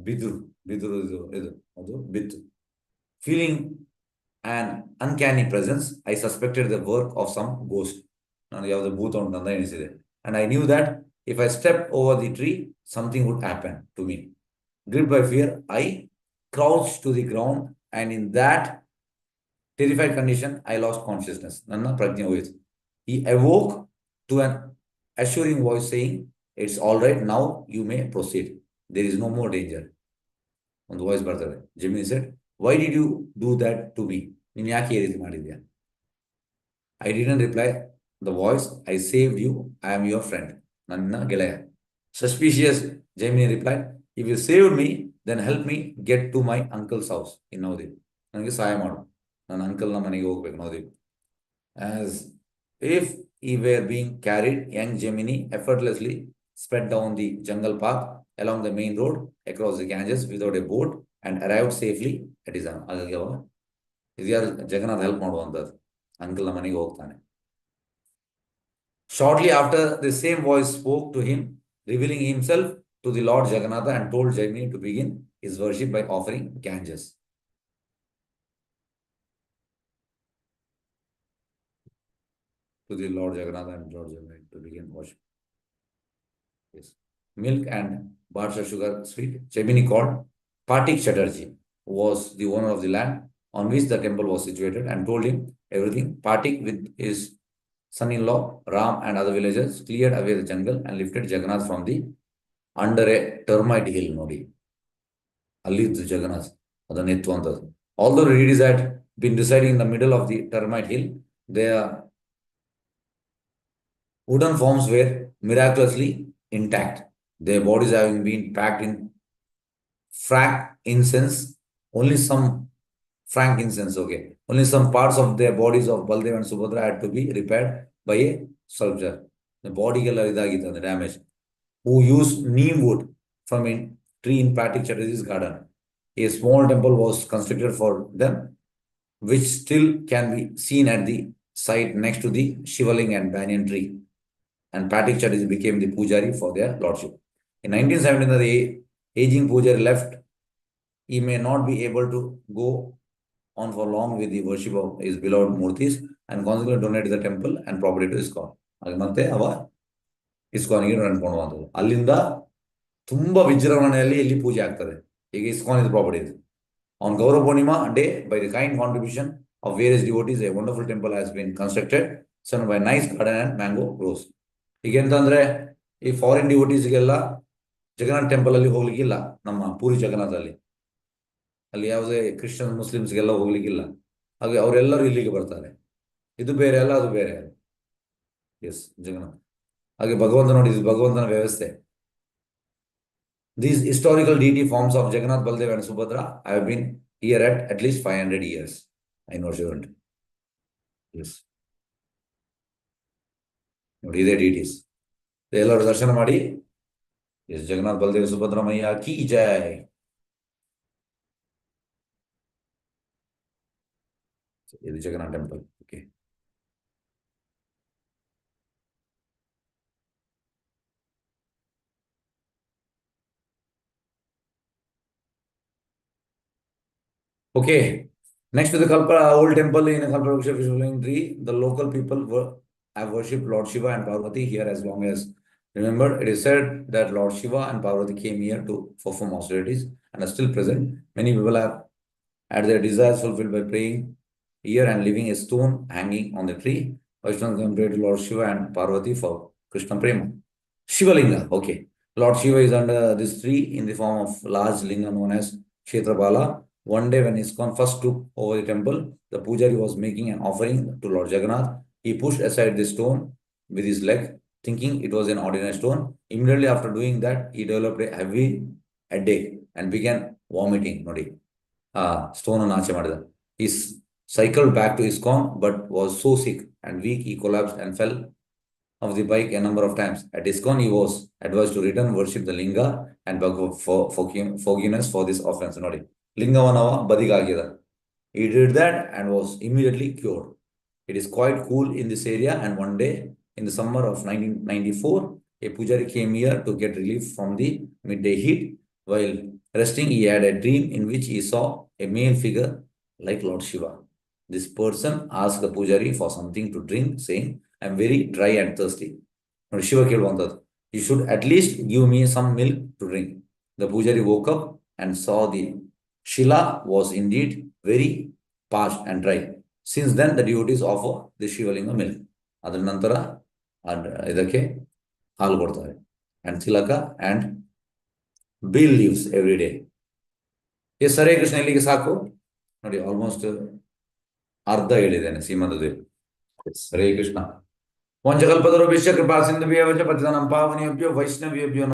S1: ಬಿದಿರು ಇದು ಅದು ಬಿತ್ತು. Feeling an uncanny presence, I suspected the work of some ghost. ನಾನು ಯಾವುದೋ ಭೂತ ಉಂಟಂತ ಎಣಿಸಿದೆ. And I knew that if I stepped over the tree, something would happen to me. Gripped by fear, I crouched to the ground, and in that terrified condition, I lost consciousness. ನನ್ನ ಪ್ರಜ್ಞೆ ಹೋಯಿತು. He awoke to an assuring voice saying, it's all right, now you may proceed. There is no more danger. ಒಂದು voice ಬರ್ತದೆ. Jaimini said, why did you do that to me? ನೀನು ಯಾಕೆ ಈ ರೀತಿ ಮಾಡಿದ್ಯಾ? I didn't reply the voice, I saved you, I am your friend. ನನ್ನ ಗೆಳೆಯ. Suspicious, Jaimini replied, if you saved me, then help me get to my uncle's house in Navadip. ನನಗೆ ಸಹಾಯ ಮಾಡು, ನನ್ನ ಅಂಕಲ್ನ ಮನೆಗೆ ಹೋಗ್ಬೇಕು Navdeep. As if he were being carried, young Jaimini effortlessly sped down the jungle path along the main road across the Ganges without a boat and arrived safely at his home. ಹಾಗಾಗಿ ಇದು ಯಾರು? Jagannath help ಮಾಡುವಂಥದ್ದು. ಅಂಕಲ್ನ ಮನೆಗೆ ಹೋಗ್ತಾನೆ. Shortly after, the same voice spoke to him, revealing himself to the Lord Jagannatha, and told Jaimini to begin his worship by offering Ganges. To the Lord Jagannatha and Lord Jaimini to begin worship. Yes. Milk and Barsha sugar sweet. Jaimini called Patik Chatterjee, who was the owner of the land on which the temple was situated, and told him everything. Patik, with his son-in-law Ram and other villagers, cleared away the jungle and lifted Jagannath from the under a termite hill. Nodi. ಅಲ್ಲಿದ್ದು ಜಗನ್ನಾಥ್ ಅದನ್ನು ಎತ್ತುವಂಥದ್ದು. Although it is at been residing in the middle of the termite hill, their wooden forms were miraculously intact, their bodies having been packed in frankincense, okay. Only some parts of their bodies of Baldev and Subhadra had to be repaired by a sculptor. The body idagitte the damage. Who used neem wood from a tree in Patrick Chatterjee's garden. A small temple was constructed for them, which still can be seen at the site next to the Shivaling and banyan tree. And Patrick Chatterjee became the pujari for their lordship. In 1917, the aging pujari left. He may not be able to go on for long with the worship of his beloved murtis, and consequently donated the temple and property to ISKCON. ಮತ್ತೆ ಅವ ಇಸ್ಕಾನ್ಗೆ ನಡ್ಕೊಂಡು ಬಂದದ್ದು. ಅಲ್ಲಿಂದ ತುಂಬಾ ವಿಜೃಂಭಣೆಯಲ್ಲಿ ಇಲ್ಲಿ ಪೂಜೆ ಆಗ್ತದೆ. ಈಗ ಇಸ್ಕಾನ್ ಇದು ಪ್ರಾಪರ್ಟಿ ಇದೆ. On Gaurav Purnima day, by the kind contribution of various devotees, a wonderful temple has been constructed, surrounded by nice garden and mango groves. ಈಗ ಎಂತಂದ್ರೆ ಈ ಫಾರಿನ್ ಡಿವೋಟೀಸ್ಗೆಲ್ಲ ಜಗನ್ನಾಥ್ ಟೆಂಪಲ್ ಅಲ್ಲಿ ಹೋಗ್ಲಿಕ್ಕಿಲ್ಲ. ನಮ್ಮ ಪೂರಿ ಜಗನ್ನಾಥಲ್ಲಿ ಅಲ್ಲಿ ಯಾವುದೇ ಕ್ರಿಶ್ಚಿಯನ್ ಮುಸ್ಲಿಮ್ಸ್ಗೆಲ್ಲ ಹೋಗ್ಲಿಕ್ಕಿಲ್ಲ. ಹಾಗೆ ಅವರೆಲ್ಲರೂ ಇಲ್ಲಿಗೆ ಬರ್ತಾರೆ. ಇದು ಬೇರೆ ಅಲ್ಲ, ಅದು ಬೇರೆ ಅಲ್ಲ. ಎಸ್, ಜಗನ್ನಾಥ್ ಹಾಗೆ ಭಗವಂತ ನೋಡಿ, ಇದು ಭಗವಂತನ ವ್ಯವಸ್ಥೆ. These historical deity forms of Jagannath, Baldev and Subhadra have been here at least 500 years. I know sure. Yes. ನೋಡಿ ಇದೇ ಡೀಟೀಸ್ ಎಲ್ಲರೂ ದರ್ಶನ ಮಾಡಿ. ಎಸ್, ಜಗನ್ನಾಥ್ ಬಲದೇವ್ ಸುಭದ್ರಮಯ್ಯ ಕಿ ಜೈ. ಇದು Jagannath temple. Okay, okay. Next to the Kalpa old temple in Kalpavruksha Vishwaling tree, the local people have worshipped Lord Shiva and Parvati here as long as remembered. It is said that Lord Shiva and Parvati came here to perform austerities and are still present. Many people have had their desires fulfilled by praying here and leaving a stone hanging on the tree. Vaishnavas compared to Lord Shiva and Parvati for Krishna Prema. Shivalinga, okay. Lord Shiva is under this tree in the form of large linga known as Kshetrapala. One day when ISKCON first took over the temple, the pujari was making an offering to Lord Jagannath. He pushed aside the stone with his leg, thinking it was an ordinary stone. Immediately after doing that, he developed a heavy headache and began vomiting. Nodi, stone on Ache Madida. He cycled back to ISKCON but was so sick and weak he collapsed and fell off the bike a number of times. At ISKCON, he was advised to return, worship the linga and beg for forgiveness for this offense. Nodi, ಲಿಂಗವನವ ಬದಿಗಾಗಿದ. He did that and was immediately cured. It is quite cool in this area, and one day in the summer of 1994, a pujari came here to get relief from the midday heat. While resting, he had a dream in which he saw a male figure like Lord Shiva. This person asked the pujari for something to drink, saying, "I am very dry and thirsty." Shiva ಕೇಳುವಂತದ್ದು, "You should at least give me some milk to drink." The pujari woke up and saw the Shila was indeed very parched and dry. Since then, the devotees offer the Shivalinga milk. ಅದರ ನಂತರ ಇದಕ್ಕೆ ಹಾಲು ಕೊಡ್ತಾರೆ and tilaka and bill leaves every day. Yes, Hare Krishna. ಇಲ್ಲಿಗೆ ಸಾಕು ನೋಡಿ, almost ಅರ್ಧ ಹೇಳಿದ್ದೇನೆ ಸೀಮಂತದೇವಿ. ಹರೇ ಕೃಷ್ಣ. ವಂಚಕಲ್ಪತರುಭ್ಯಶ್ಚ ಕೃಪಾ ಸಿಂಧುಭ್ಯಶ್ಚ ಪತಿತಾನಾಂ ಪಾವನೇಭ್ಯೋ ವೈಷ್ಣವೇಭ್ಯೋ